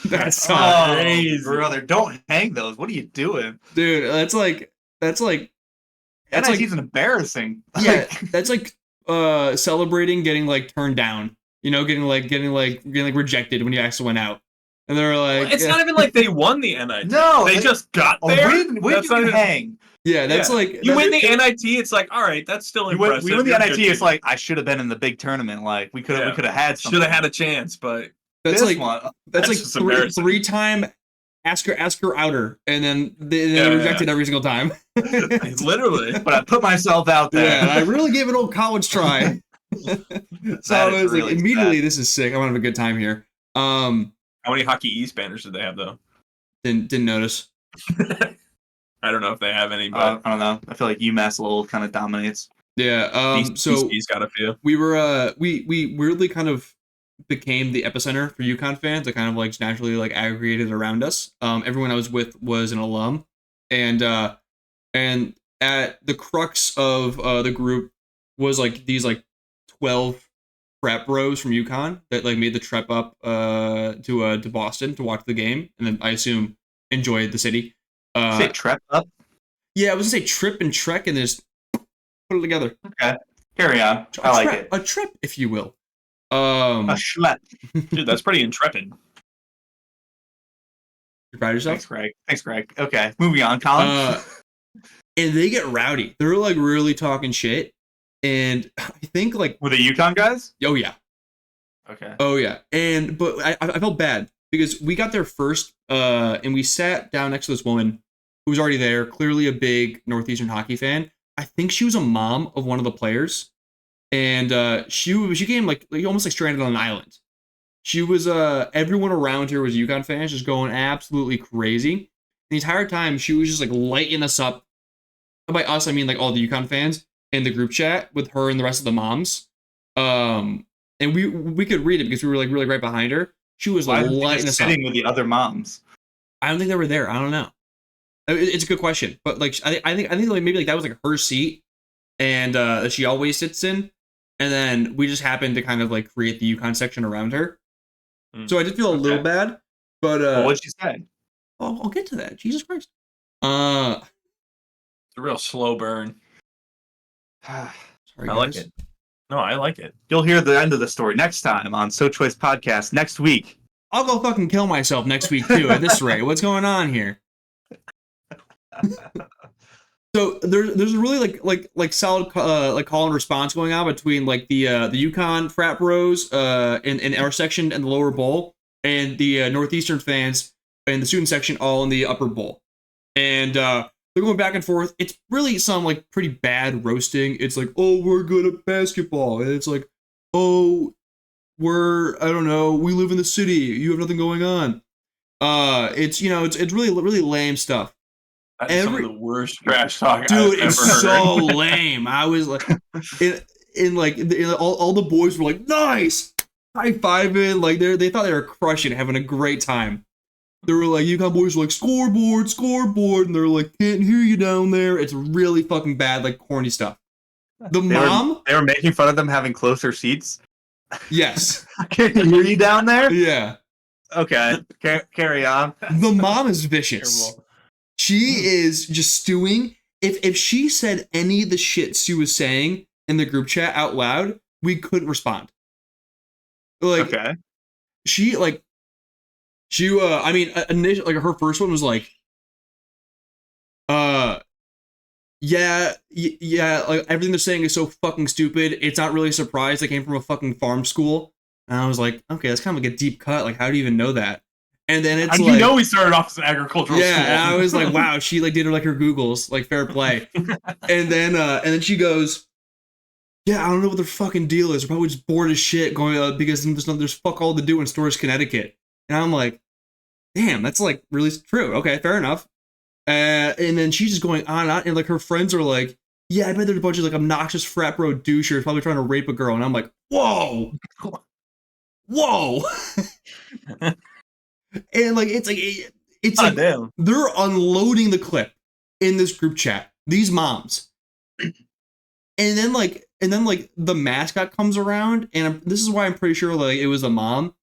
Speaker 3: That's
Speaker 1: crazy. Brother, don't hang those. What are you doing?
Speaker 3: Dude, that's
Speaker 1: NIT's embarrassing.
Speaker 3: Yeah, that's like celebrating getting like turned down. You know, getting rejected when you actually went out. And they're like,
Speaker 2: well, it's not even like they won the NIT.
Speaker 1: No,
Speaker 2: they just got there.
Speaker 1: We didn't hang.
Speaker 3: Yeah, that's like
Speaker 2: you win the NIT. It's like, all right, that's still impressive.
Speaker 1: We win the NIT. It's like I should have been in the big tournament. Like we could have had something.
Speaker 2: Should have had a chance, but
Speaker 3: that's like three-time ask her outer, and then they rejected every single time.
Speaker 2: Literally,
Speaker 1: but I put myself out there.
Speaker 3: Yeah, I really gave an old college try. So I was really like, immediately, this is sick. I'm gonna have a good time here.
Speaker 2: How many Hockey East banners did they have though?
Speaker 3: Didn't notice.
Speaker 2: I don't know if they have any, but
Speaker 1: I don't know. I feel like UMass Lowell kind of dominates.
Speaker 3: Yeah. So
Speaker 2: he's got a few.
Speaker 3: We were we weirdly kind of became the epicenter for UConn fans. That kind of like naturally like aggregated around us. Everyone I was with was an alum, and at the crux of the group was like these like 12 prep bros from UConn that like made the trip up to Boston to watch the game, and then I assume enjoyed the city.
Speaker 1: Say trip up?
Speaker 3: Yeah, I was gonna say trip and trek, and just put it together.
Speaker 1: Okay, carry on. I like it.
Speaker 3: A trip, if you will.
Speaker 1: A schlep.
Speaker 2: Dude, that's pretty intrepid.
Speaker 3: You proud of yourself?
Speaker 1: Thanks, Greg. Okay, moving on, Colin.
Speaker 3: And they get rowdy. They're like really talking shit, and I think like
Speaker 1: were the UConn guys?
Speaker 3: Oh yeah.
Speaker 1: Okay.
Speaker 3: Oh yeah, but I felt bad because we got there first, and we sat down next to this woman who was already there, clearly a big Northeastern hockey fan. I think she was a mom of one of the players, and she came like almost like stranded on an island. She was everyone around here was UConn fans, just going absolutely crazy. The entire time she was just like lighting us up. By us, I mean like all the UConn fans in the group chat with her and the rest of the moms. And we could read it because we were like really right behind her. She was like lighting us up.
Speaker 1: Sitting with the other moms.
Speaker 3: I don't think they were there. I don't know. It's a good question, but like I think like maybe like that was like her seat, and that she always sits in, and then we just happened to kind of like create the UConn section around her. So I did feel a little bad, but
Speaker 1: what'd she say?
Speaker 3: I'll get to that. Jesus Christ.
Speaker 2: It's a real slow burn.
Speaker 3: Sorry,
Speaker 2: I like it. No, I like it.
Speaker 1: You'll hear the end of the story next time on So Choice Podcast next week.
Speaker 3: I'll go fucking kill myself next week too. At this rate, what's going on here? So there's a really like solid like call and response going on between like the UConn frat bros in our section and the lower bowl, and the Northeastern fans in the student section all in the upper bowl, and they're going back and forth. It's really some like pretty bad roasting. It's like, oh, we're good at basketball, and it's like, oh, I don't know, we live in the city, you have nothing going on. It's it's really lame stuff.
Speaker 2: That's some of the worst trash talk
Speaker 3: dude,
Speaker 2: I've
Speaker 3: it's
Speaker 2: ever heard.
Speaker 3: so lame. I was like, all the boys were like, nice, high fiving, like they thought they were crushing it, having a great time. They were like, UConn boys were like, scoreboard, and they're like, can't hear you down there. It's really fucking bad, like corny stuff. They
Speaker 1: were making fun of them having closer seats.
Speaker 3: Yes.
Speaker 1: Can you hear you down there?
Speaker 3: Yeah.
Speaker 1: Okay. Carry on.
Speaker 3: The mom is vicious. Terrible. She is just stewing. If she said any of the shit she was saying in the group chat out loud, we couldn't respond. Like, okay. I mean, initially, like her first one was like, yeah, like everything they're saying is so fucking stupid. It's not really a surprise they came from a fucking farm school. And I was like, okay, that's kind of like a deep cut. Like, how do you even know that? And then it's like,
Speaker 2: we started off as an agricultural school.
Speaker 3: Yeah, and I was like, wow, she like did her like her Googles, like fair play. and then she goes, yeah, I don't know what their fucking deal is. They're probably just bored as shit going because there's fuck all to do in Storrs, Connecticut. And I'm like, damn, that's like really true. Okay, fair enough. And then she's just going on and on, and like her friends are like, yeah, I bet there's a bunch of like obnoxious frat bro douchers probably trying to rape a girl. And I'm like, whoa. And like it's like
Speaker 2: damn.
Speaker 3: They're unloading the clip in this group chat, these moms. And then like the mascot comes around, and this is why I'm pretty sure like it was the mom.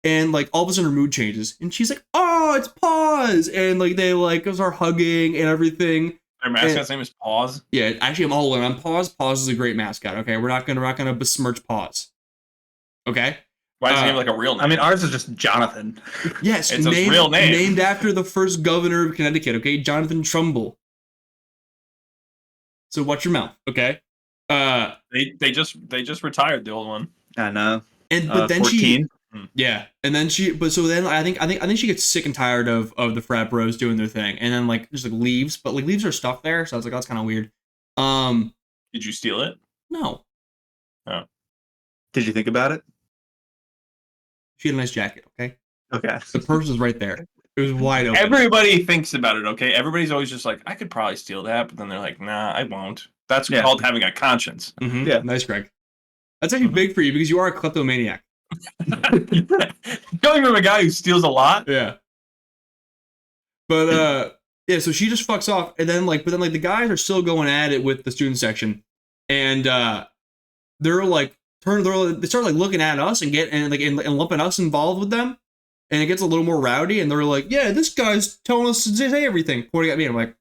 Speaker 3: And like all of a sudden her mood changes, and she's like, "Oh, it's Paws!" And like they like start hugging and everything.
Speaker 2: Their mascot's name is Paws.
Speaker 3: Yeah, actually, I'm all in on Paws. Paws is a great mascot. Okay, we're not gonna besmirch Paws. Okay.
Speaker 2: Why is his name like a real name?
Speaker 1: I mean, ours is just Jonathan.
Speaker 3: Yes,
Speaker 2: it's his real name,
Speaker 3: named after the first governor of Connecticut. Okay, Jonathan Trumbull. So watch your mouth. Okay.
Speaker 2: They just retired the old one.
Speaker 1: I know.
Speaker 3: And but then
Speaker 1: 14.
Speaker 3: Yeah, and then I think she gets sick and tired of the frat bros doing their thing, and then like just like leaves, but like leaves her stuff there, so I was like, oh, that's kind of weird.
Speaker 2: Did you steal it?
Speaker 3: No.
Speaker 2: Oh.
Speaker 1: Did you think about it?
Speaker 3: She had a nice jacket. Okay.
Speaker 1: Okay.
Speaker 3: The purse was right there. It was wide open.
Speaker 2: Everybody thinks about it. Okay. Everybody's always just like, I could probably steal that, but then they're like, nah, I won't. That's called having a conscience.
Speaker 3: Mm-hmm. Yeah. Nice, Greg. That's actually big for you because you are a kleptomaniac.
Speaker 2: Coming from a guy who steals a lot.
Speaker 3: Yeah. But yeah, so she just fucks off, and then the guys are still going at it with the student section, and they're like they start like looking at us and lumping us involved with them, and it gets a little more rowdy, and they're like, yeah, this guy's telling us to say everything, pointing at me, and I'm like,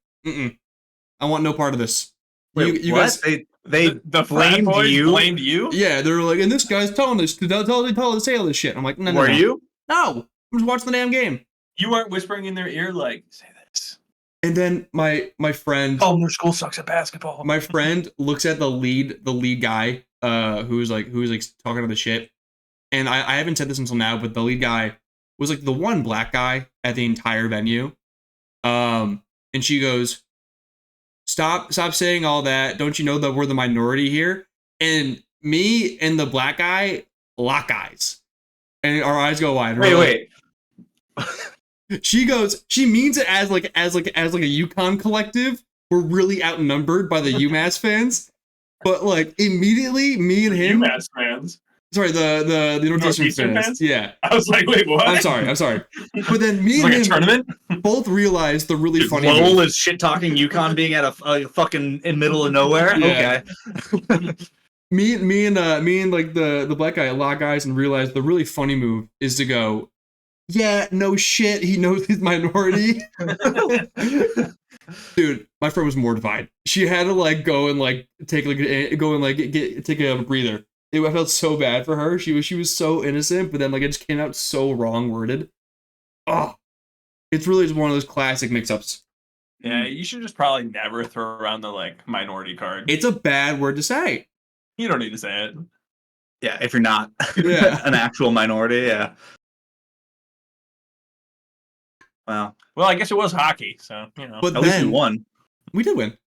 Speaker 3: I want no part of this.
Speaker 1: Wait,
Speaker 3: you
Speaker 1: what?
Speaker 3: guys,
Speaker 2: the blamed you? Blamed you?
Speaker 3: Yeah, they're like, and this guy's telling us to tell us to say all this shit. I'm like, no.
Speaker 1: Were you?
Speaker 3: No, I'm just watching the damn game.
Speaker 2: You weren't whispering in their ear like, say this.
Speaker 3: And then my friend,
Speaker 2: their school sucks at basketball.
Speaker 3: My friend looks at the lead guy, who's like talking to the shit. And I haven't said this until now, but the lead guy was like the one black guy at the entire venue. And she goes, Stop saying all that. Don't you know that we're the minority here? And me and the black guy lock eyes. And our eyes go wide.
Speaker 1: Wait.
Speaker 3: She means it as like a UConn collective. We're really outnumbered by the UMass fans. But like immediately, me and him.
Speaker 2: UMass fans.
Speaker 3: Sorry, the Northeastern fans. Yeah.
Speaker 2: I was like, wait, what?
Speaker 3: I'm sorry. But then me and him
Speaker 2: tournament?
Speaker 3: both realized the really funny.
Speaker 1: Lowell is shit talking UConn being at a fucking in middle of nowhere.
Speaker 3: Yeah.
Speaker 1: Okay.
Speaker 3: me and like the black guy lock eyes and realize the really funny move is to go, yeah, no shit, he knows his minority. Dude, my friend was mortified. She had to like go and like take a breather. I felt so bad for her. She was so innocent, but then like it just came out so wrong worded. Oh, it's really just one of those classic mix-ups.
Speaker 2: Yeah, you should just probably never throw around the like minority card.
Speaker 3: It's a bad word to say.
Speaker 2: You don't need to say it.
Speaker 1: Yeah, if you're not
Speaker 3: an
Speaker 1: actual minority, yeah. Wow.
Speaker 2: Well, I guess it was hockey, so you know.
Speaker 3: But
Speaker 1: at least we won.
Speaker 3: We did win.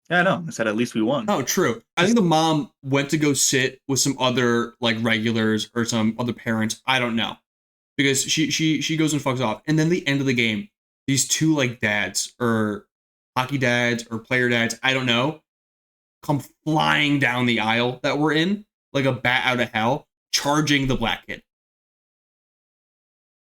Speaker 1: Yeah, I know. I said at least we won.
Speaker 3: Oh, true. I think the mom went to go sit with some other like regulars or some other parents. I don't know, because she goes and fucks off, and then the end of the game, these two like dads or hockey dads or player dads, I don't know, come flying down the aisle that we're in like a bat out of hell, charging the black kid.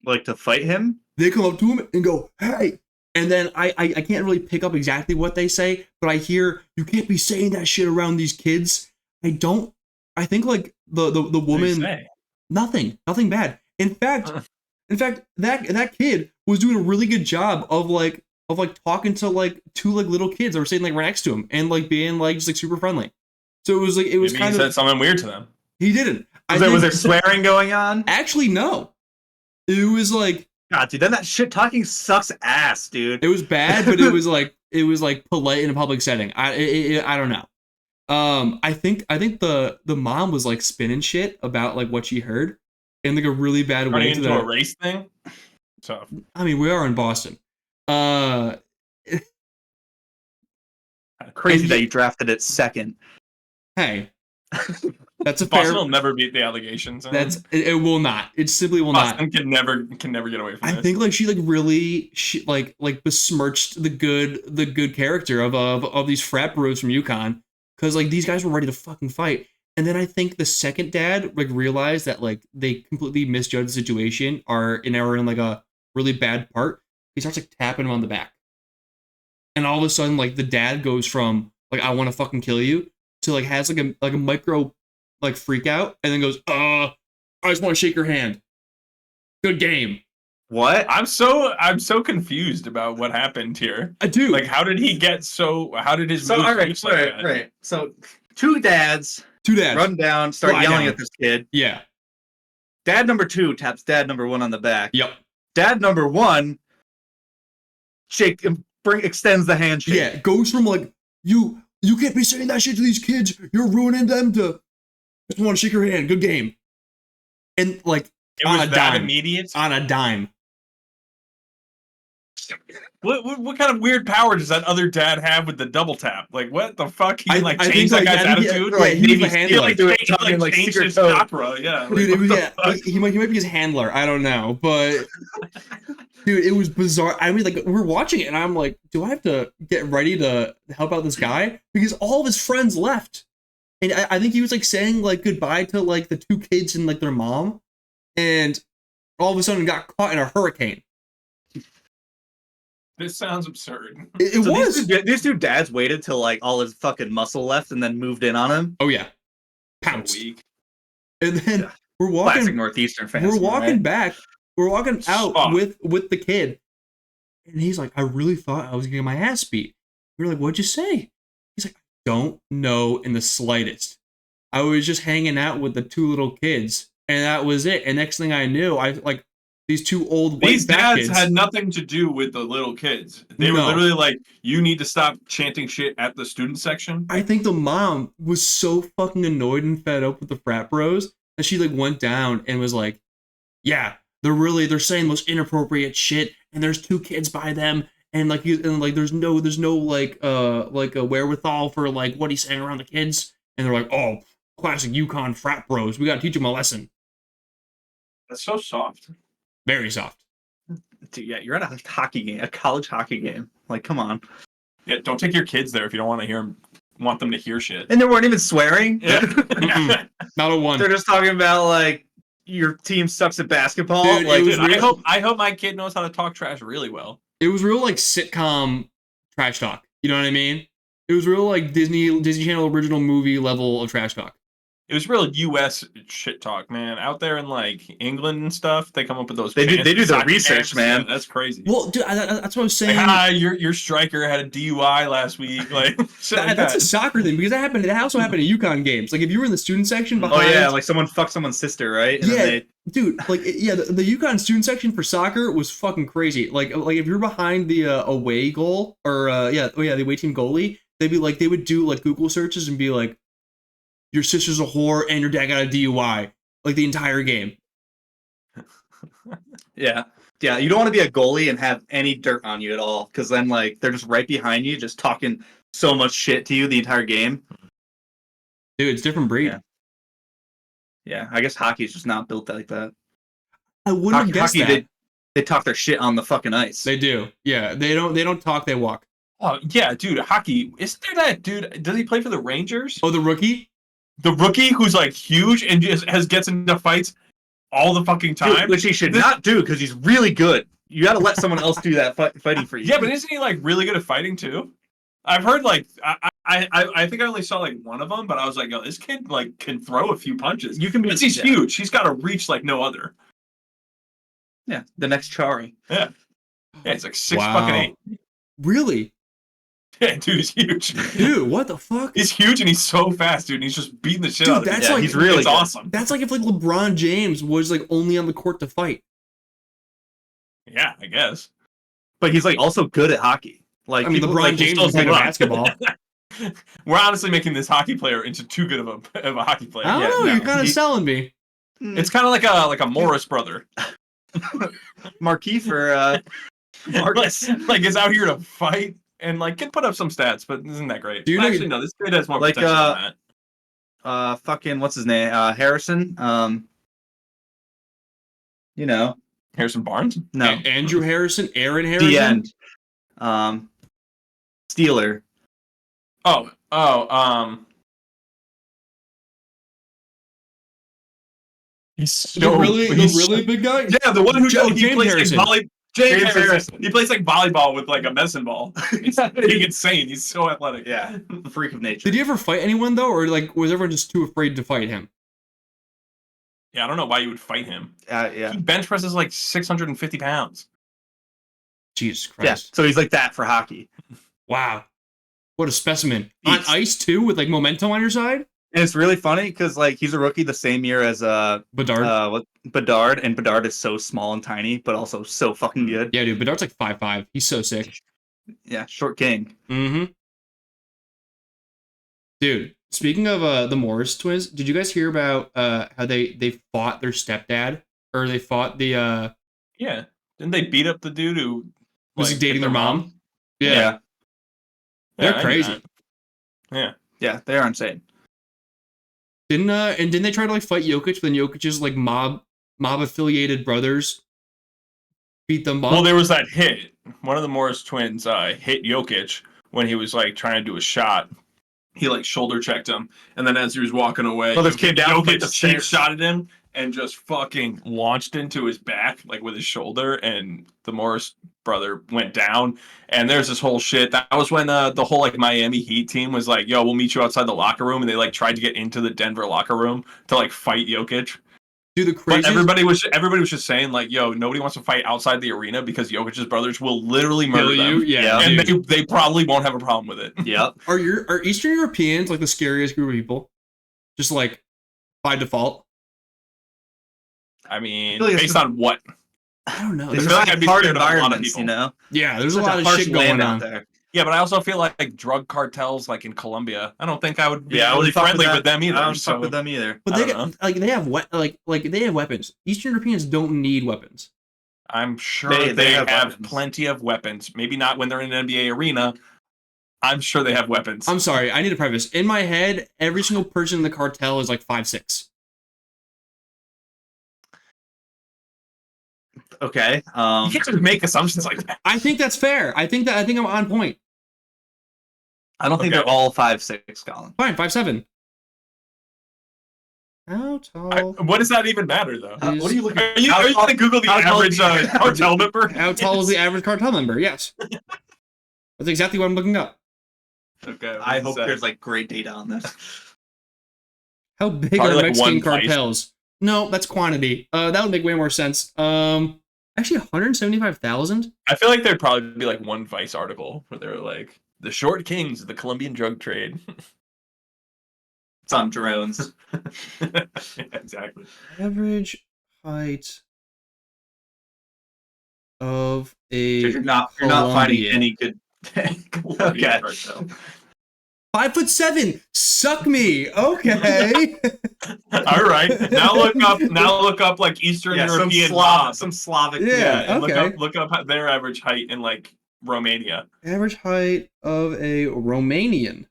Speaker 1: Like to fight him?
Speaker 3: They come up to him and go, hey. And then I can't really pick up exactly what they say, but I hear, you can't be saying that shit around these kids. I think like the woman, nothing bad. In fact, that kid was doing a really good job of talking to like two like little kids that were sitting like right next to him and like being like just like super friendly. So it was
Speaker 2: Maybe kind of said something weird to them.
Speaker 3: He didn't.
Speaker 1: Was there swearing going on?
Speaker 3: Actually, no. It was like,
Speaker 1: God, dude, then that shit talking sucks ass, dude.
Speaker 3: It was bad, but it was like polite in a public setting. I don't know. I think the mom was like spinning shit about like what she heard in like a really bad way
Speaker 2: into a race thing. So
Speaker 3: I mean, we are in Boston.
Speaker 1: Crazy that you drafted it second.
Speaker 3: Hey. That's a
Speaker 2: Boston
Speaker 3: fair.
Speaker 2: will never beat the allegations.
Speaker 3: It will not. It simply will
Speaker 2: Boston
Speaker 3: not.
Speaker 2: can never get away from this.
Speaker 3: I think like she like really like besmirched the good character of these frat bros from UConn, because like these guys were ready to fucking fight. And then I think the second dad like realized that like they completely misjudged the situation, are in like a really bad part. He starts like tapping him on the back, and all of a sudden like the dad goes from like I want to fucking kill you to like has like a micro like freak out, and then goes, I just want to shake your hand. Good game.
Speaker 1: What?
Speaker 2: I'm so confused about what happened here.
Speaker 3: I do.
Speaker 2: Like, how did he get so? How did his moves reach like that?
Speaker 1: Right. So two dads run down, start
Speaker 3: Lie
Speaker 1: yelling
Speaker 3: down.
Speaker 1: at this kid.
Speaker 3: Yeah.
Speaker 1: Dad number 2 taps dad number 1 on the back.
Speaker 3: Yep.
Speaker 1: Dad number 1 extends the handshake.
Speaker 3: Yeah. Goes from like you can't be saying that shit to these kids. You're ruining them. To just want to shake your hand. Good game. And like
Speaker 2: It was that immediate
Speaker 3: on a dime.
Speaker 2: What kind of weird power does that other dad have with the double tap? Like, what the fuck? He
Speaker 3: I
Speaker 2: change that guy's attitude?
Speaker 3: He was a handler.
Speaker 2: Like changed his chakra. Yeah.
Speaker 3: Dude, he might be his handler. I don't know, but dude, it was bizarre. I mean, like we're watching it, and I'm like, do I have to get ready to help out this guy because all of his friends left, and I think he was like saying like goodbye to like the 2 kids and like their mom, and all of a sudden got caught in a hurricane.
Speaker 2: This sounds absurd.
Speaker 3: It was.
Speaker 1: These 2 dads waited till like all his fucking muscle left and then moved in on him.
Speaker 3: Oh yeah, pounced.
Speaker 2: Weak.
Speaker 3: And then we're walking.
Speaker 1: Classic Northeastern fans.
Speaker 3: We're walking
Speaker 1: right?
Speaker 3: back. We're walking out with the kid, and he's like, "I really thought I was getting my ass beat." We're like, "What'd you say?" He's like, "I don't know in the slightest. I was just hanging out with the 2 little kids, and that was it." And next thing I knew, I like. These 2 old white
Speaker 2: These dads
Speaker 3: kids.
Speaker 2: had nothing to do with the little kids. They were literally like, "You need to stop chanting shit at the student section."
Speaker 3: I think the mom was so fucking annoyed and fed up with the frat bros that she like went down and was like, "Yeah, they're saying the most inappropriate shit, and there's 2 kids by them, and there's no like a wherewithal for like what he's saying around the kids." And they're like, "Oh, classic UConn frat bros. We gotta teach them a lesson."
Speaker 2: That's so soft.
Speaker 3: Very soft.
Speaker 1: Dude, yeah, you're at a hockey game, a college hockey game. Like, come on.
Speaker 2: Yeah, don't take your kids there if you don't want them to hear shit.
Speaker 1: And they weren't even swearing.
Speaker 2: Yeah.
Speaker 3: Not a one.
Speaker 1: They're just talking about like your team sucks at basketball.
Speaker 3: Dude,
Speaker 1: like,
Speaker 2: I hope my kid knows how to talk trash really well.
Speaker 3: It was real like sitcom trash talk. You know what I mean? It was real like Disney Channel original movie level of trash talk.
Speaker 2: It was real U.S. shit talk, man. Out there in like England and stuff, they come up with those.
Speaker 1: They do their research, man.
Speaker 2: That's crazy.
Speaker 3: Well, dude, that's what I was saying.
Speaker 2: Like, your striker had a DUI last week. Like,
Speaker 3: that's a soccer thing because that also happened in UConn games. Like if you were in the student section behind.
Speaker 1: Oh yeah, like someone fucked someone's sister, right? And
Speaker 3: yeah, dude. Like yeah, the UConn student section for soccer was fucking crazy. Like if you're behind the away goal or the away team goalie, they would do like Google searches and be like, your sister's a whore and your dad got a DUI, like the entire game.
Speaker 1: Yeah. You don't want to be a goalie and have any dirt on you at all, because then like they're just right behind you, just talking so much shit to you the entire game.
Speaker 3: Dude, it's different breed.
Speaker 1: Yeah. I guess hockey's just not built like that.
Speaker 3: I wouldn't have guessed that.
Speaker 1: They talk their shit on the fucking ice.
Speaker 3: They do. Yeah, they don't talk. They walk.
Speaker 2: Oh yeah, dude. Hockey. Isn't there that dude? Does he play for the Rangers?
Speaker 3: Oh, the rookie.
Speaker 2: The rookie who's like huge and just gets into fights all the fucking time,
Speaker 1: dude, which he should not do because he's really good. You got to let someone else do that fighting for you.
Speaker 2: Yeah, but isn't he like really good at fighting too? I've heard like I think I only saw like one of them, but I was like, oh, this kid like can throw a few punches. He's huge. He's got a reach like no other.
Speaker 1: Yeah, the next Chari.
Speaker 2: Yeah, he's like 6'8".
Speaker 3: Really?
Speaker 2: Yeah, dude, he's huge.
Speaker 3: Dude, what the fuck?
Speaker 2: He's huge and he's so fast, dude. And he's just beating the shit out of
Speaker 3: that's
Speaker 2: him.
Speaker 3: like
Speaker 1: he's really
Speaker 2: awesome.
Speaker 3: That's like if like LeBron James was like only on the court to fight.
Speaker 2: Yeah, I guess.
Speaker 1: But he's like also good at hockey. Like
Speaker 3: I mean, LeBron James is good at basketball.
Speaker 2: We're honestly making this hockey player into too good of a hockey player.
Speaker 3: I don't know. You're kind of selling me.
Speaker 2: It's kind of like a Morris brother.
Speaker 1: Marquis for
Speaker 2: Marcus. Like is out here to fight. And like can put up some stats, but isn't that great? Actually, no. This kid has more potential than that.
Speaker 1: Fucking what's his name? Harrison.
Speaker 2: Harrison Barnes.
Speaker 1: No,
Speaker 3: Andrew Harrison, Aaron Harrison.
Speaker 1: The end. Steeler.
Speaker 2: He's so
Speaker 3: the really big guy.
Speaker 2: Yeah, the one who
Speaker 3: James
Speaker 2: plays
Speaker 3: Harrison.
Speaker 2: like James Harrison. He plays like volleyball with like a medicine ball. He's insane. He's so athletic.
Speaker 1: Yeah, the freak of nature.
Speaker 3: Did he ever fight anyone though, or like was everyone just too afraid to fight him?
Speaker 2: Yeah, I don't know why you would fight him.
Speaker 1: Yeah.
Speaker 2: He bench presses like 650 pounds.
Speaker 3: Jesus
Speaker 1: Yeah.
Speaker 3: Christ.
Speaker 1: So he's like that for hockey.
Speaker 3: Wow. What a specimen.
Speaker 1: Beast.
Speaker 3: On ice, too, with like momentum on your side?
Speaker 1: And it's really funny because like he's a rookie the same year as Bedard, and Bedard is so small and tiny, but also so fucking good.
Speaker 3: Yeah, dude, Bedard's like 5'5". He's so sick.
Speaker 1: Yeah, short king.
Speaker 3: Mm-hmm. Dude, speaking of the Morris twins, did you guys hear about how they fought their stepdad? Or they fought the
Speaker 2: Yeah. Didn't they beat up the dude who
Speaker 3: was
Speaker 2: like,
Speaker 3: dating
Speaker 2: hit
Speaker 3: their mom?
Speaker 1: Yeah.
Speaker 3: Yeah. They're
Speaker 2: I knew
Speaker 3: crazy.
Speaker 2: that. Yeah.
Speaker 1: Yeah, they are insane.
Speaker 3: Didn't they try to like fight Jokic, but then Jokic's like mob affiliated brothers beat them up?
Speaker 2: Well, there was that hit. One of the Morris twins hit Jokic when he was like trying to do a shot. He like shoulder checked him, and then as he was walking away,
Speaker 1: Well, this came down
Speaker 2: Jokic
Speaker 1: like the
Speaker 2: cheap
Speaker 1: stairs.
Speaker 2: shotted him and just fucking launched into his back like with his shoulder, and the Morris brother went down. And there's this whole shit. That was when the whole like Miami Heat team was like, "Yo, we'll meet you outside the locker room," and they like tried to get into the Denver locker room to like fight Jokic.
Speaker 3: Dude, the
Speaker 2: But
Speaker 3: craziest...
Speaker 2: everybody was just saying like, "Yo, nobody wants to fight outside the arena because Jokic's brothers will literally
Speaker 3: Kill
Speaker 2: murder
Speaker 3: you?
Speaker 2: them."
Speaker 3: Yeah.
Speaker 2: And they probably won't have a problem with it.
Speaker 1: Yep.
Speaker 3: Are Eastern Europeans like the scariest group of people? Just like by default?
Speaker 2: I mean,
Speaker 1: feel like
Speaker 2: based on what?
Speaker 3: I don't know.
Speaker 1: It's
Speaker 2: There's
Speaker 1: really
Speaker 2: like I'd be
Speaker 1: hard
Speaker 2: scared of a lot of
Speaker 1: environments,
Speaker 2: people.
Speaker 1: you know.
Speaker 3: Yeah, there's a
Speaker 1: Such
Speaker 3: lot of
Speaker 1: harsh
Speaker 3: shit going
Speaker 1: land
Speaker 3: on.
Speaker 1: out there.
Speaker 2: Yeah, but I also feel like drug cartels, like in Colombia, I don't think I would be
Speaker 1: Yeah, I
Speaker 2: really
Speaker 1: wouldn't fuck
Speaker 2: friendly
Speaker 1: that.
Speaker 2: with them either.
Speaker 1: I don't
Speaker 2: so
Speaker 1: fuck with them either.
Speaker 3: But
Speaker 2: I
Speaker 3: they
Speaker 2: don't
Speaker 3: like they have they have weapons. Eastern Europeans don't need weapons.
Speaker 2: I'm sure
Speaker 1: They
Speaker 2: they
Speaker 1: have
Speaker 2: have
Speaker 1: weapons.
Speaker 2: plenty of weapons. Maybe not when they're in an NBA arena. I'm sure they have weapons.
Speaker 3: I'm sorry, I need to preface. In my head, every single person in the cartel is like 5'6".
Speaker 1: Okay.
Speaker 2: You can't just make assumptions like that.
Speaker 3: I think that's fair. I think I'm on point.
Speaker 1: I don't think
Speaker 2: Okay.
Speaker 1: they're all 5'6", Colin.
Speaker 3: Fine, 5'7". How tall?
Speaker 2: What does that even matter, though?
Speaker 3: What are you
Speaker 1: looking?
Speaker 2: Are you going to Google the
Speaker 1: how tall
Speaker 2: average
Speaker 1: is the-
Speaker 2: cartel member?
Speaker 3: How tall is the average cartel member? Yes. That's exactly what I'm looking up.
Speaker 2: Okay.
Speaker 1: I hope there's like great data on this.
Speaker 3: How big
Speaker 2: Probably
Speaker 3: are
Speaker 2: like
Speaker 3: Mexican
Speaker 2: one vice.
Speaker 3: cartels? No, that's quantity. That would make way more sense. Actually, 175,000.
Speaker 2: I feel like there'd probably be like one Vice article where they're like, the short kings of the Colombian drug trade.
Speaker 1: It's on drones.
Speaker 2: Yeah, exactly.
Speaker 3: Average height of a
Speaker 1: You're not finding
Speaker 3: Colombian.
Speaker 1: any good.
Speaker 2: Colombian
Speaker 1: Okay.
Speaker 2: cartel.
Speaker 3: 5'7". Suck me. Okay.
Speaker 2: All right. Now look up like Eastern European mobs.
Speaker 1: some Slavic.
Speaker 3: Yeah.
Speaker 2: And
Speaker 3: okay.
Speaker 2: look up their average height in like Romania.
Speaker 3: Average height of a Romanian.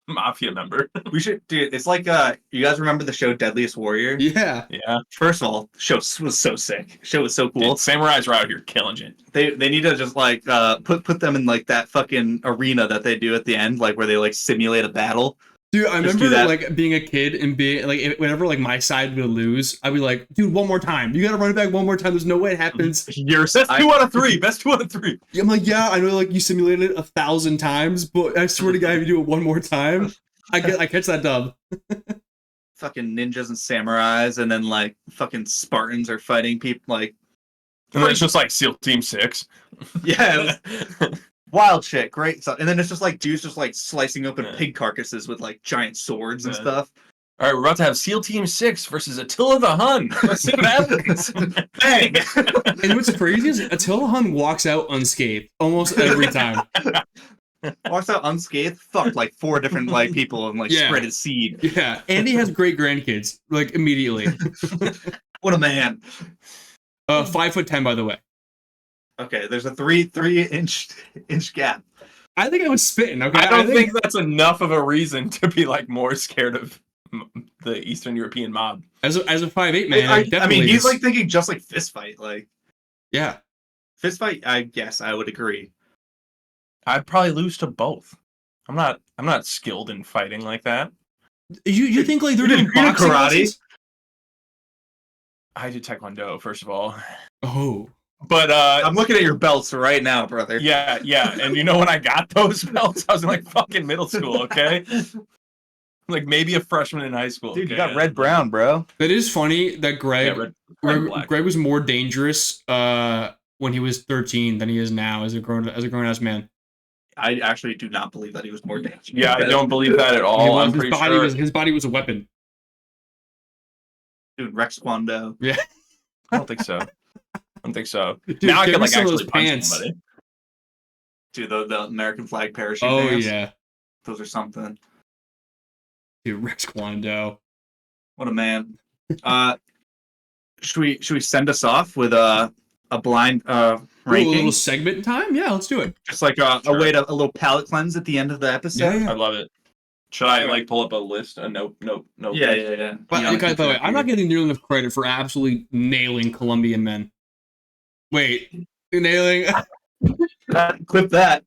Speaker 2: Mafia member.
Speaker 1: We should, dude. It's like you guys remember the show Deadliest Warrior?
Speaker 3: Yeah.
Speaker 2: Yeah.
Speaker 1: First of all, the show was so sick. The show was so cool.
Speaker 2: Dude, samurais are out here killing it.
Speaker 1: They need to just like put them in like that fucking arena that they do at the end, like where they like simulate a battle.
Speaker 3: Dude, I
Speaker 1: Just do
Speaker 3: remember
Speaker 1: that.
Speaker 3: like being a kid and being like, whenever like my side would lose, I'd be like, dude, one more time. You gotta run it back one more time. There's no way it happens.
Speaker 1: Best
Speaker 2: 2 out of 3. Best 2 out of 3.
Speaker 3: I'm like, yeah, I know like you simulated it 1,000 times, but I swear to God, if you do it one more time, I catch that dub.
Speaker 1: Fucking ninjas and samurais, and then like fucking Spartans are fighting people. Like,
Speaker 2: And then it's just like SEAL Team 6.
Speaker 1: yeah, it was wild shit, great stuff. And then it's just like dudes just like slicing open
Speaker 2: Yeah.
Speaker 1: pig carcasses with like giant swords and
Speaker 2: Yeah.
Speaker 1: stuff.
Speaker 2: All right, we're about to have SEAL Team 6 versus Attila the Hun. Let's see what happens.
Speaker 1: Bang!
Speaker 3: And what's crazy is Attila Hun walks out unscathed almost every time.
Speaker 1: Walks out unscathed, fucked like 4 different like people and like
Speaker 3: Yeah.
Speaker 1: spread his seed.
Speaker 3: Yeah, and he has great grandkids like immediately.
Speaker 1: What a man.
Speaker 3: 5'10", by the way.
Speaker 1: Okay, there's a 3 inch gap.
Speaker 3: I think I was spitting. Okay,
Speaker 2: I don't think that's enough of a reason to be like more scared of the Eastern European mob.
Speaker 3: as a 5'8" man,
Speaker 1: I
Speaker 3: definitely
Speaker 1: mean, he's
Speaker 3: is.
Speaker 1: like thinking just like fist fight. Like
Speaker 3: yeah.
Speaker 1: fist fight, I guess I would agree.
Speaker 2: I'd probably lose to both. I'm not skilled in fighting like that.
Speaker 3: You think like they're
Speaker 1: You
Speaker 3: doing
Speaker 1: did
Speaker 3: boxing
Speaker 1: karate?
Speaker 3: lessons?
Speaker 2: I did Taekwondo, first of all.
Speaker 3: Oh.
Speaker 2: But
Speaker 1: I'm looking at your belts right now, brother.
Speaker 2: yeah. And you know when I got those belts, I was in like fucking middle school, okay? Like maybe a freshman in high school.
Speaker 1: Dude, you got red brown, bro.
Speaker 3: It is funny that
Speaker 2: red and black.
Speaker 3: Greg was more dangerous when he was 13 than he is now as a grown ass man.
Speaker 1: I actually do not believe that he was more dangerous.
Speaker 2: Yeah, I don't believe that at all. I'm pretty sure
Speaker 3: his body was a weapon.
Speaker 1: Dude, Rex Kwando.
Speaker 3: Yeah.
Speaker 2: I don't think so.
Speaker 3: Dude,
Speaker 2: now I can like actually
Speaker 3: those
Speaker 2: punch
Speaker 3: pants.
Speaker 2: somebody.
Speaker 1: Dude, the American flag parachute
Speaker 3: Oh
Speaker 1: pants.
Speaker 3: yeah.
Speaker 1: Those are something.
Speaker 3: Dude, Rex Kwando.
Speaker 1: What a man. Should we send us off with a blind ranking?
Speaker 3: A little segment time? Yeah, let's do it.
Speaker 1: Just like a way to a little palate cleanse at the end of the episode.
Speaker 3: Yeah.
Speaker 2: I love it. Should I like pull up a list? Nope.
Speaker 1: Yeah.
Speaker 3: But by the way, I'm not getting nearly enough credit for absolutely nailing Colombian men. Wait, nailing?
Speaker 1: Clip that.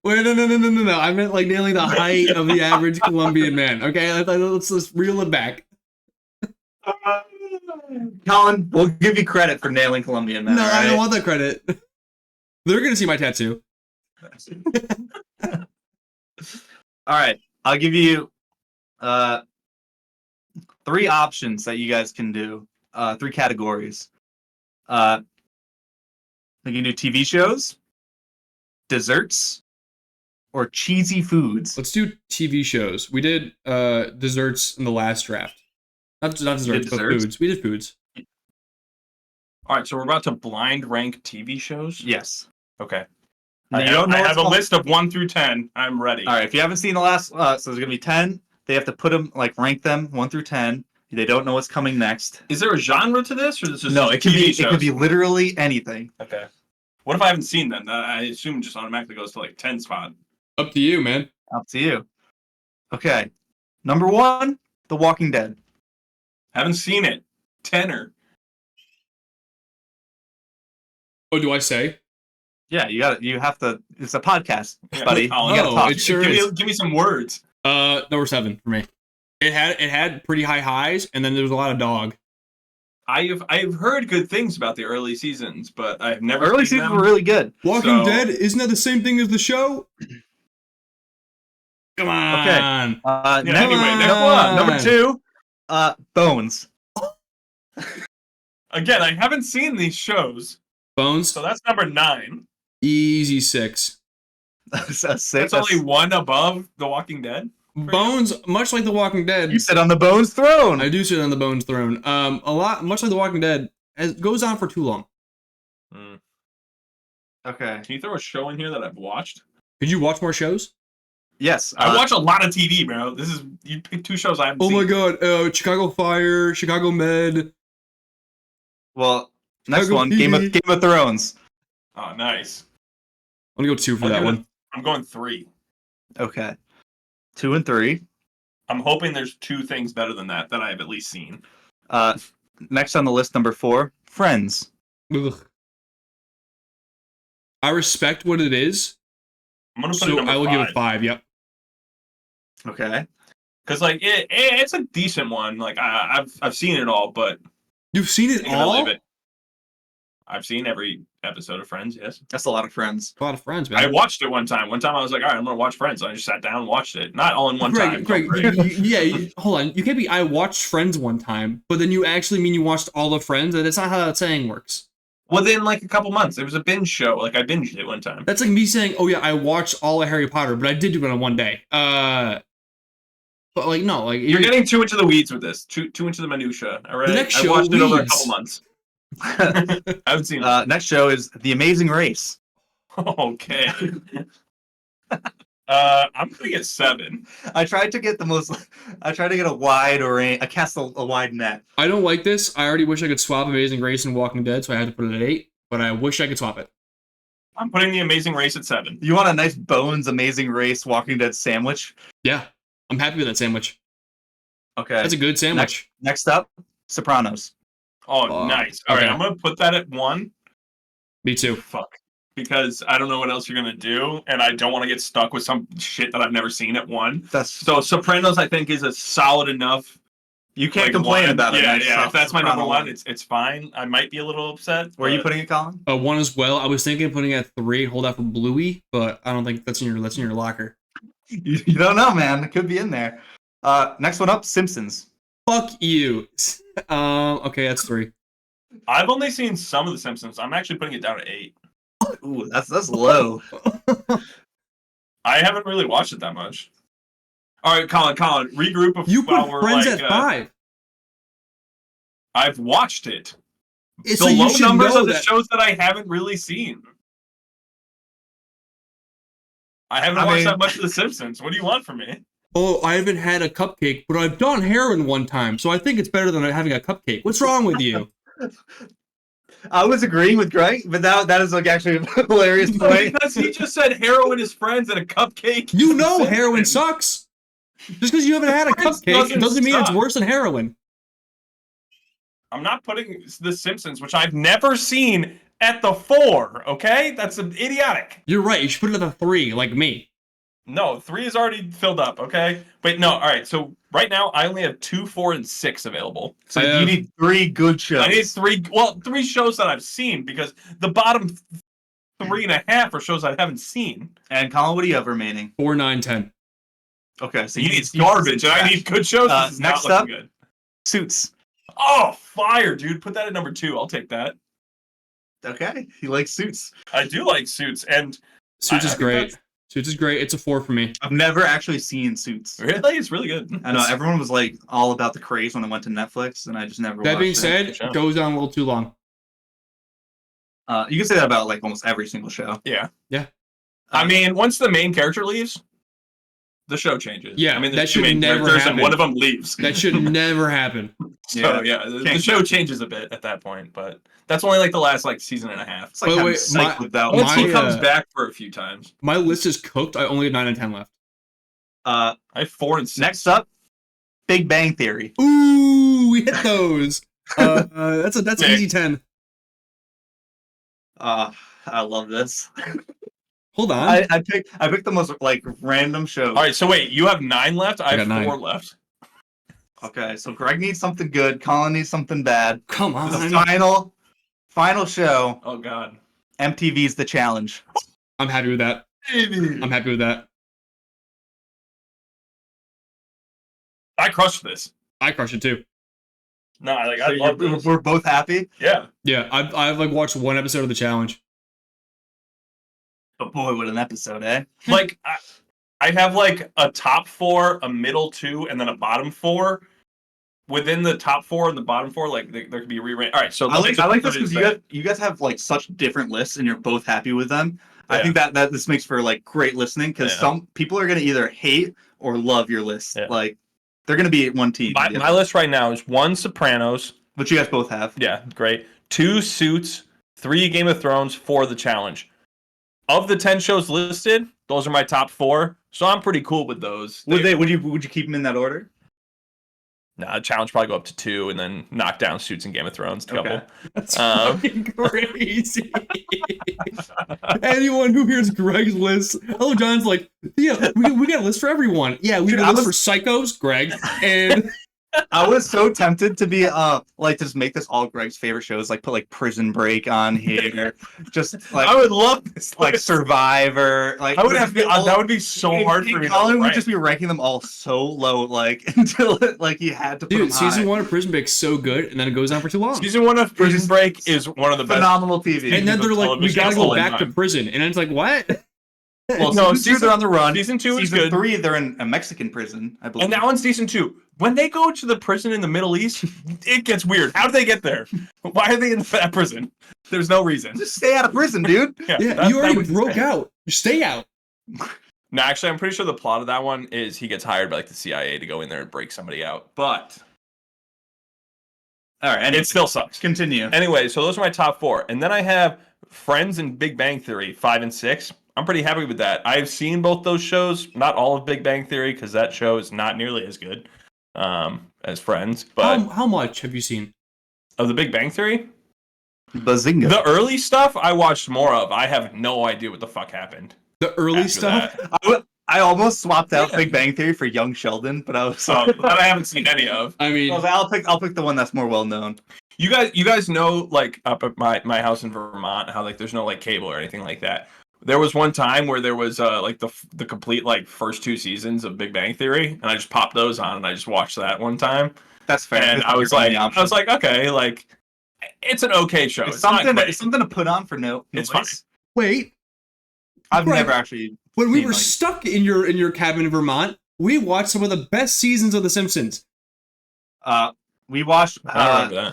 Speaker 3: Wait, no. I meant like nailing the height of the average Colombian man. Okay, let's reel it back.
Speaker 1: Colin, we'll give you credit for nailing Colombian men.
Speaker 3: No,
Speaker 1: right?
Speaker 3: I don't want that credit. They're gonna see my tattoo.
Speaker 1: All right, I'll give you 3 options that you guys can do. 3 categories. You can do TV shows, desserts, or cheesy foods.
Speaker 3: Let's do TV shows. We did desserts in the last draft. Not desserts, but foods. We did foods.
Speaker 2: All right, so we're about to blind rank TV shows.
Speaker 1: Yes.
Speaker 2: Okay.
Speaker 1: Now,
Speaker 2: I have a list of 1 through 10. I'm ready.
Speaker 1: All right. If you haven't seen the last, so there's gonna be 10. They have to put them rank them 1 through 10. They don't know what's coming next.
Speaker 2: Is there a genre to this, or is this just
Speaker 1: No? It could
Speaker 2: TV
Speaker 1: be.
Speaker 2: shows?
Speaker 1: It could be literally anything.
Speaker 2: Okay. What if I haven't seen them? I assume it just automatically goes to like 10 spot.
Speaker 3: Up to you, man.
Speaker 1: Up to you. Okay. Number 1, The Walking Dead.
Speaker 2: Haven't seen it. Tenor.
Speaker 3: Oh, do I say?
Speaker 1: Yeah, you have to. It's a podcast,
Speaker 2: Yeah,
Speaker 1: buddy.
Speaker 2: Colin,
Speaker 1: You gotta
Speaker 3: oh,
Speaker 1: talk.
Speaker 3: it sure is.
Speaker 2: Give me some words.
Speaker 3: Number 7 for me. It had pretty high highs, and then there was a lot of dog.
Speaker 2: I've heard good things about the early seasons, but I've never
Speaker 1: Early
Speaker 2: seen
Speaker 1: seasons
Speaker 2: them.
Speaker 1: were really good.
Speaker 3: Walking Dead, isn't that the same thing as the show? Come on.
Speaker 1: Okay.
Speaker 2: Anyway, next
Speaker 3: one.
Speaker 1: Number 2, Bones.
Speaker 2: Again, I haven't seen these shows,
Speaker 3: Bones.
Speaker 2: so that's number 9.
Speaker 3: Easy 6.
Speaker 2: That's only 1 above The Walking Dead.
Speaker 3: Bones, much like The Walking Dead.
Speaker 1: You sit on the Bones throne.
Speaker 3: I do sit on the Bones throne. Much like The Walking Dead, it goes on for too long.
Speaker 1: Okay.
Speaker 2: Can you throw a show in here that I've watched?
Speaker 3: Could you watch more shows?
Speaker 1: Yes.
Speaker 2: I watch a lot of TV, bro. You picked 2 shows I haven't seen.
Speaker 3: Oh my god, Chicago Fire, Chicago Med.
Speaker 1: Well, next
Speaker 3: Chicago
Speaker 1: one,
Speaker 3: PD.
Speaker 1: Game of Thrones.
Speaker 2: Oh, nice.
Speaker 3: I'm gonna go 2 for that one.
Speaker 2: I'm going 3.
Speaker 1: Okay. 2 and 3.
Speaker 2: I'm hoping there's 2 things better than that I've at least seen.
Speaker 1: Next on the list, number 4, Friends.
Speaker 3: Ugh. I respect what it is,
Speaker 2: I'm gonna put it
Speaker 3: so
Speaker 2: number
Speaker 3: I will
Speaker 2: 5.
Speaker 3: give it 5. Yep.
Speaker 1: Okay.
Speaker 2: Because like it's a decent one. Like I've seen it all, but
Speaker 3: You've seen it
Speaker 2: I'm gonna
Speaker 3: all?
Speaker 2: leave it. I've seen every episode of Friends. Yes,
Speaker 1: That's a lot of Friends.
Speaker 3: A lot of friends,
Speaker 2: I
Speaker 3: man.
Speaker 2: watched it one time. One time I was like, all right, I'm gonna watch Friends. So I just sat down and watched it. Not all in one time.
Speaker 3: Greg, hold on. You can't be. I watched Friends one time, but then you actually mean you watched all of Friends, and that's not how that saying works.
Speaker 2: Within like a couple months, it was a binge show. Like I binged it one time.
Speaker 3: That's like me saying, "Oh yeah, I watched all of Harry Potter," but I did do it on one day. But like no, like
Speaker 2: You're getting too into the weeds with this. Too into the minutia. All right.
Speaker 3: The next show,
Speaker 2: I watched it over a
Speaker 3: Weeds.
Speaker 2: couple months. I haven't seen it.
Speaker 1: Next show is The Amazing Race.
Speaker 2: Okay. I'm gonna get 7.
Speaker 1: I tried to get a wide range. I cast a wide net.
Speaker 3: I don't like this. I already wish I could swap Amazing Race and Walking Dead, so I had to put it at 8. But I wish I could swap it.
Speaker 2: I'm putting The Amazing Race at 7.
Speaker 1: You want a nice Bones Amazing Race Walking Dead sandwich?
Speaker 3: Yeah, I'm happy with that sandwich.
Speaker 1: Okay.
Speaker 3: That's a good sandwich.
Speaker 1: Next up, Sopranos.
Speaker 2: Oh, nice. All right,
Speaker 3: okay.
Speaker 2: I'm gonna put that at 1.
Speaker 3: Me too.
Speaker 2: Fuck. Because I don't know what else you're gonna do, and I don't want to get stuck with some shit that I've never seen at 1. So Sopranos, I think, is a solid enough.
Speaker 1: You can't complain about it.
Speaker 2: Yeah. If that's my number 1, it's fine. I might be a little upset.
Speaker 1: Where are you putting it, Colin?
Speaker 3: 1 as well. I was thinking of putting it at 3, hold out for Bluey, but I don't think that's in your locker.
Speaker 1: You don't know, man. It could be in there. Next one up, Simpsons.
Speaker 3: Fuck you. Okay, that's 3.
Speaker 2: I've only seen some of The Simpsons. I'm actually putting it down to 8.
Speaker 1: Ooh, that's low.
Speaker 2: I haven't really watched it that much. All right, Colin, regroup.
Speaker 3: You put
Speaker 2: we're
Speaker 3: Friends
Speaker 2: like,
Speaker 3: at 5.
Speaker 2: I've watched it.
Speaker 3: So
Speaker 2: The
Speaker 3: you
Speaker 2: low
Speaker 3: should
Speaker 2: numbers
Speaker 3: know
Speaker 2: of the
Speaker 3: that.
Speaker 2: shows that I haven't really seen. I haven't watched that much of The Simpsons. What do you want from me?
Speaker 3: Oh, I haven't had a cupcake, but I've done heroin one time, so I think it's better than having a cupcake. What's wrong with you?
Speaker 1: I was agreeing with Greg, but that is like actually a hilarious point.
Speaker 2: Because he just said heroin is friends and a cupcake.
Speaker 3: You know heroin sucks. Just because you haven't had a
Speaker 2: Friends
Speaker 3: cupcake doesn't mean it's
Speaker 2: suck.
Speaker 3: worse than heroin.
Speaker 2: I'm not putting The Simpsons, which I've never seen, at the 4, okay? That's idiotic.
Speaker 3: You're right. You should put it at the 3, like me.
Speaker 2: No, 3 is already filled up, okay? Wait, no, all right. So right now, I only have 2, 4, and 6 available.
Speaker 1: So you need 3 good shows.
Speaker 2: I need 3 shows that I've seen, because the bottom 3.5 are shows I haven't seen.
Speaker 1: And Colin, what do you have remaining?
Speaker 3: 4, 9, 10.
Speaker 1: Okay, so
Speaker 2: you need garbage, and I need good shows. This is
Speaker 1: next
Speaker 2: not
Speaker 1: up,
Speaker 2: looking good.
Speaker 1: Suits.
Speaker 2: Oh, fire, dude. Put that at number 2. I'll take that.
Speaker 1: Okay, he likes Suits.
Speaker 2: I do like Suits, and
Speaker 3: Suits is great. Suits is great. It's a 4 for me.
Speaker 1: I've never actually seen Suits.
Speaker 2: Really? It's really good.
Speaker 1: I know everyone was like all about the craze when it went to Netflix, and I just never.
Speaker 3: That being
Speaker 1: watched
Speaker 3: said, it goes on a little too long.
Speaker 1: You can say that about like almost every single show.
Speaker 2: Yeah.
Speaker 3: Yeah.
Speaker 2: I mean, once the main character leaves, the show changes.
Speaker 3: Yeah,
Speaker 2: I mean,
Speaker 3: that should never happen.
Speaker 2: And one of them leaves.
Speaker 3: That should never happen.
Speaker 2: So yeah, the show changes a bit at that point, but that's only like the last like season and a half.
Speaker 1: It's like
Speaker 2: once he comes back for a few times.
Speaker 3: My list is cooked. I only have 9 and 10 left.
Speaker 2: I have 4 and 6.
Speaker 1: Next up, Big Bang Theory.
Speaker 3: Ooh, we hit those. That's an easy 10.
Speaker 1: I love this.
Speaker 3: Hold on.
Speaker 1: I picked the most like random show.
Speaker 2: All right, so wait, you have 9 left. I have
Speaker 3: 9.
Speaker 2: 4 left.
Speaker 1: Okay, so Greg needs something good. Colin needs something bad.
Speaker 3: Come on.
Speaker 1: The final show.
Speaker 2: Oh God.
Speaker 1: MTV's The Challenge.
Speaker 3: I'm happy with that. I'm happy with that.
Speaker 2: I crushed this.
Speaker 3: I crushed it too.
Speaker 2: No, I love this.
Speaker 1: We're both happy.
Speaker 2: Yeah.
Speaker 3: Yeah, I've like watched 1 episode of The Challenge.
Speaker 1: But boy, what an episode, eh?
Speaker 2: Like I have like a top 4, a middle 2, and then a bottom 4. Within the top 4 and the bottom 4, like there could be re-ranked. All right, so
Speaker 1: I like this because you guys have like such different lists and you're both happy with them. Yeah. I think that this makes for like great listening because some people are gonna either hate or love your list. Yeah. Like they're gonna be one team.
Speaker 2: My list right now is 1 Sopranos,
Speaker 1: which you guys both have.
Speaker 2: Yeah, great. 2 Suits, 3 Game of Thrones, 4 The Challenge. Of the 10 shows listed, those are my top 4. So I'm pretty cool with those.
Speaker 1: Would you keep them in that order?
Speaker 2: Nah, Challenge probably go up to 2 and then knock down Suits and Game of Thrones.
Speaker 3: Okay. That's fucking crazy. Anyone who hears Greg's list, hello, John's like, yeah, we got a list for everyone. Yeah, we got a list for psychos, Greg, and
Speaker 1: I was so tempted to be like just make this all Greg's favorite shows, like put like Prison Break on here, just like
Speaker 2: I would love this,
Speaker 1: like Survivor, like
Speaker 2: I would have that would be so hard for me.
Speaker 1: Colin would just be ranking them all so low, like until like he had to.
Speaker 3: Dude, season 1 of Prison Break's so good, and then it goes on for too long.
Speaker 2: Season 1 of Prison Break is one of the best,
Speaker 1: phenomenal TV.
Speaker 3: And then they're like, we gotta go back to prison, and it's like, what?
Speaker 1: Well, no, season 2 they're on the run.
Speaker 2: Season 2 is good.
Speaker 1: Season 3 they're in a Mexican prison, I believe.
Speaker 2: And now in season 2, when they go to the prison in the Middle East, it gets weird. How do they get there? Why are they in that prison? There's no reason.
Speaker 1: Just stay out of prison, dude.
Speaker 3: Yeah, you already broke out. Stay out.
Speaker 2: No, actually, I'm pretty sure the plot of that one is he gets hired by like the CIA to go in there and break somebody out. But all right, and it still sucks.
Speaker 1: Continue.
Speaker 2: Anyway, so those are my top 4, and then I have Friends and Big Bang Theory 5 and 6. I'm pretty happy with that. I've seen both those shows, not all of Big Bang Theory, because that show is not nearly as good as Friends. But
Speaker 3: how much have you seen
Speaker 2: of the Big Bang Theory?
Speaker 1: Bazinga.
Speaker 2: The early stuff I watched more of. I have no idea what the fuck happened.
Speaker 3: The early stuff?
Speaker 1: I almost swapped out Big Bang Theory for Young Sheldon, but I was
Speaker 2: that I haven't seen any of.
Speaker 3: I mean,
Speaker 1: I'll pick the one that's more well known.
Speaker 2: You guys know, like up at my house in Vermont, how like there's no like cable or anything like that. There was one time where there was like the complete like first 2 seasons of Big Bang Theory, and I just popped those on and I just watched that one time.
Speaker 1: That's fair.
Speaker 2: And I was like, okay, like it's an okay show.
Speaker 1: It's something to put on for no.
Speaker 2: It's fine.
Speaker 3: Wait,
Speaker 1: I've never actually.
Speaker 3: When we were stuck in your cabin in Vermont, we watched some of the best seasons of The Simpsons.
Speaker 1: We watched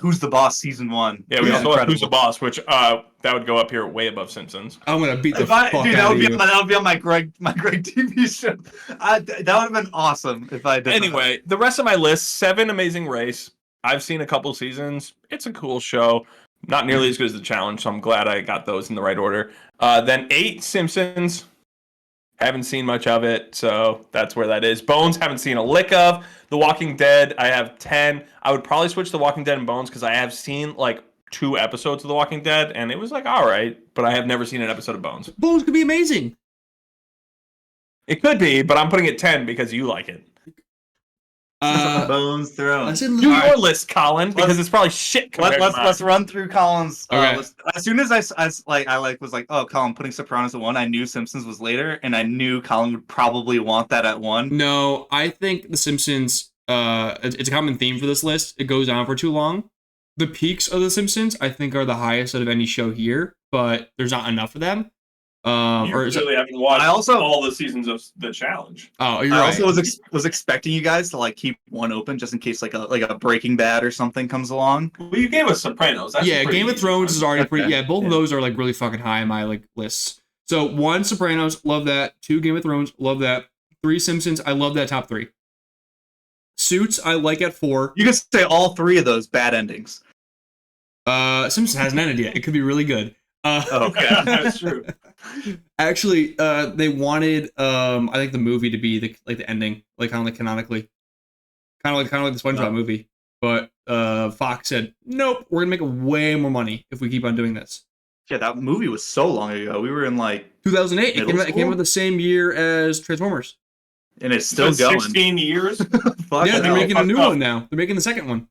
Speaker 1: Who's the Boss season 1.
Speaker 2: Yeah, we also watched Who's the Boss, which that would go up here way above Simpsons.
Speaker 3: I'm gonna beat the fuck out of you.
Speaker 1: That would be on my Greg TV show. That would have been awesome if I did.
Speaker 2: Anyway, the rest of my list: 7, Amazing Race. I've seen a couple seasons. It's a cool show. Not nearly as good as The Challenge, so I'm glad I got those in the right order. Then 8, Simpsons. Haven't seen much of it, so that's where that is. Bones, haven't seen a lick of. The Walking Dead, I have 10. I would probably switch The Walking Dead and Bones because I have seen like 2 episodes of The Walking Dead, and it was like all right, but I have never seen an episode of Bones.
Speaker 3: Bones could be amazing.
Speaker 2: It could be, but I'm putting it 10 because you like it.
Speaker 1: Bones Throne.
Speaker 2: Do your list, Colin, because it's probably shit.
Speaker 1: Let's run through Colin's.
Speaker 3: Okay.
Speaker 1: As soon as I was like, oh, Colin putting Sopranos at 1. I knew Simpsons was later, and I knew Colin would probably want that at 1.
Speaker 3: No, I think The Simpsons. It's a common theme for this list. It goes on for too long. The peaks of The Simpsons, I think, are the highest out of any show here, but there's not enough of them.
Speaker 2: You really haven't watched all the seasons of The Challenge.
Speaker 3: Oh, you're
Speaker 1: right.
Speaker 3: I
Speaker 1: also was expecting you guys to like keep one open just in case like a Breaking Bad or something comes along.
Speaker 2: Well, you gave us Sopranos. That's
Speaker 3: Game of Thrones is already pretty. Yeah, both of those are like really fucking high in my like lists. So 1, Sopranos, love that. 2, Game of Thrones, love that. 3, Simpsons, I love that top 3. Suits, I like at 4.
Speaker 1: You could say all 3 of those bad endings.
Speaker 3: Simpsons hasn't ended yet. It could be really good.
Speaker 2: Okay, that's true.
Speaker 3: Actually, they wanted I think the movie to be the ending, like kind of like canonically, kind of like the SpongeBob movie. But Fox said, nope, we're gonna make way more money if we keep on doing this.
Speaker 1: Yeah, that movie was so long ago. We were in like
Speaker 3: 2008. It came out the same year as Transformers,
Speaker 1: and it's still going.
Speaker 2: 16 years.
Speaker 3: Yeah, they're making a new one now. They're making the second one.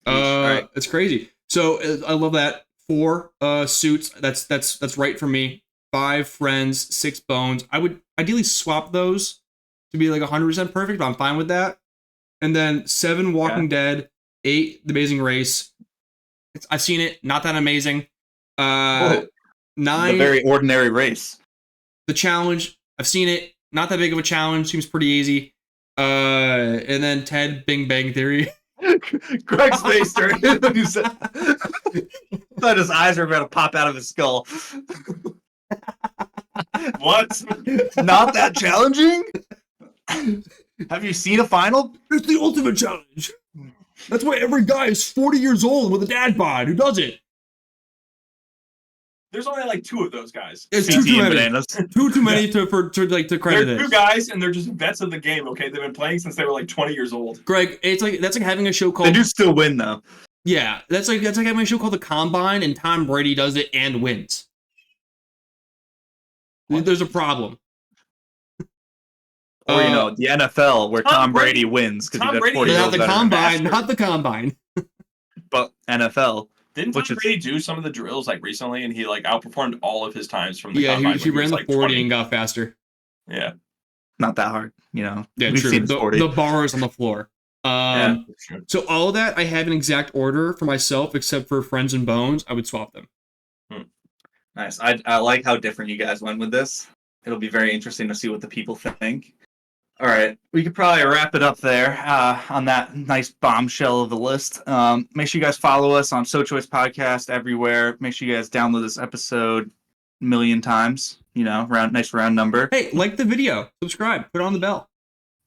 Speaker 3: It's crazy. So I love that. 4, Suits. That's right for me. 5, Friends. 6, Bones. I would ideally swap those to be like 100% perfect, but I'm fine with that. And then 7, Walking Dead. 8, The Amazing Race. I've seen it. Not that amazing. 9,
Speaker 1: The Very Ordinary Race.
Speaker 3: The Challenge. I've seen it. Not that big of a challenge. Seems pretty easy. And then 10, Big Bang Theory.
Speaker 1: Greg's face turned. He said, thought his eyes were about to pop out of his skull.
Speaker 2: What?
Speaker 1: Not that challenging? Have you seen a final?
Speaker 3: It's the ultimate challenge. That's why every guy is 40 years old with a dad bod who does it.
Speaker 2: There's only like 2 of those guys.
Speaker 3: It's too many. Too many to credit
Speaker 2: They're
Speaker 3: this.
Speaker 2: 2 guys, and they're just vets of the game. Okay, they've been playing since they were like 20 years old.
Speaker 3: Greg, that's like having a show called.
Speaker 1: They do still win though.
Speaker 3: Yeah, that's like having a show called The Combine, and Tom Brady does it and wins. What? There's a problem.
Speaker 1: Or the NFL where Tom Brady wins because he got 40
Speaker 3: not the Combine, not the Combine.
Speaker 1: But NFL.
Speaker 2: Didn't Tom Brady do some of the drills like recently, and he like outperformed all of his times from the combine?
Speaker 3: He ran the 40 20. And got faster.
Speaker 2: Yeah,
Speaker 1: not that hard,
Speaker 3: Yeah, true. The bar is on the floor. So all of that, I have an exact order for myself, except for Friends and Bones. I would swap them.
Speaker 1: Nice. I like how different you guys went with this. It'll be very interesting to see what the people think. All right, we could probably wrap it up there on that nice bombshell of the list. Make sure you guys follow us on sochoicepodcast everywhere. Make sure you guys download this episode 1 million times. Nice round number.
Speaker 3: Hey, like the video, subscribe, put on the bell.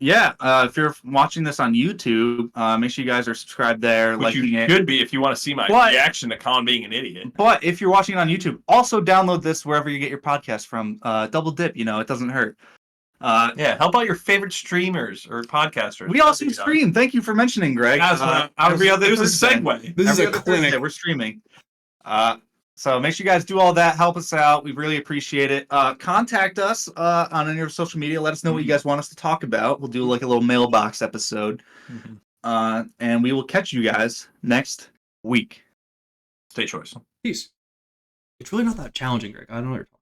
Speaker 1: Yeah, if you're watching this on YouTube, make sure you guys are subscribed there.
Speaker 2: Which you should be if you want to see my reaction to Colin being an idiot.
Speaker 1: But if you're watching it on YouTube, also download this wherever you get your podcast from. Double dip, it doesn't hurt.
Speaker 2: Help out your favorite streamers or podcasters.
Speaker 1: We also stream. Thank you for mentioning, Greg.
Speaker 2: It was a segue.
Speaker 3: This is a clinic.
Speaker 1: We're streaming. So make sure you guys do all that. Help us out. We really appreciate it. Contact us on any of our social media. Let us know what you guys want us to talk about. We'll do like a little mailbox episode. And we will catch you guys next week.
Speaker 2: Stay choice.
Speaker 3: Peace. It's really not that challenging, Greg. I don't know what you're talking about.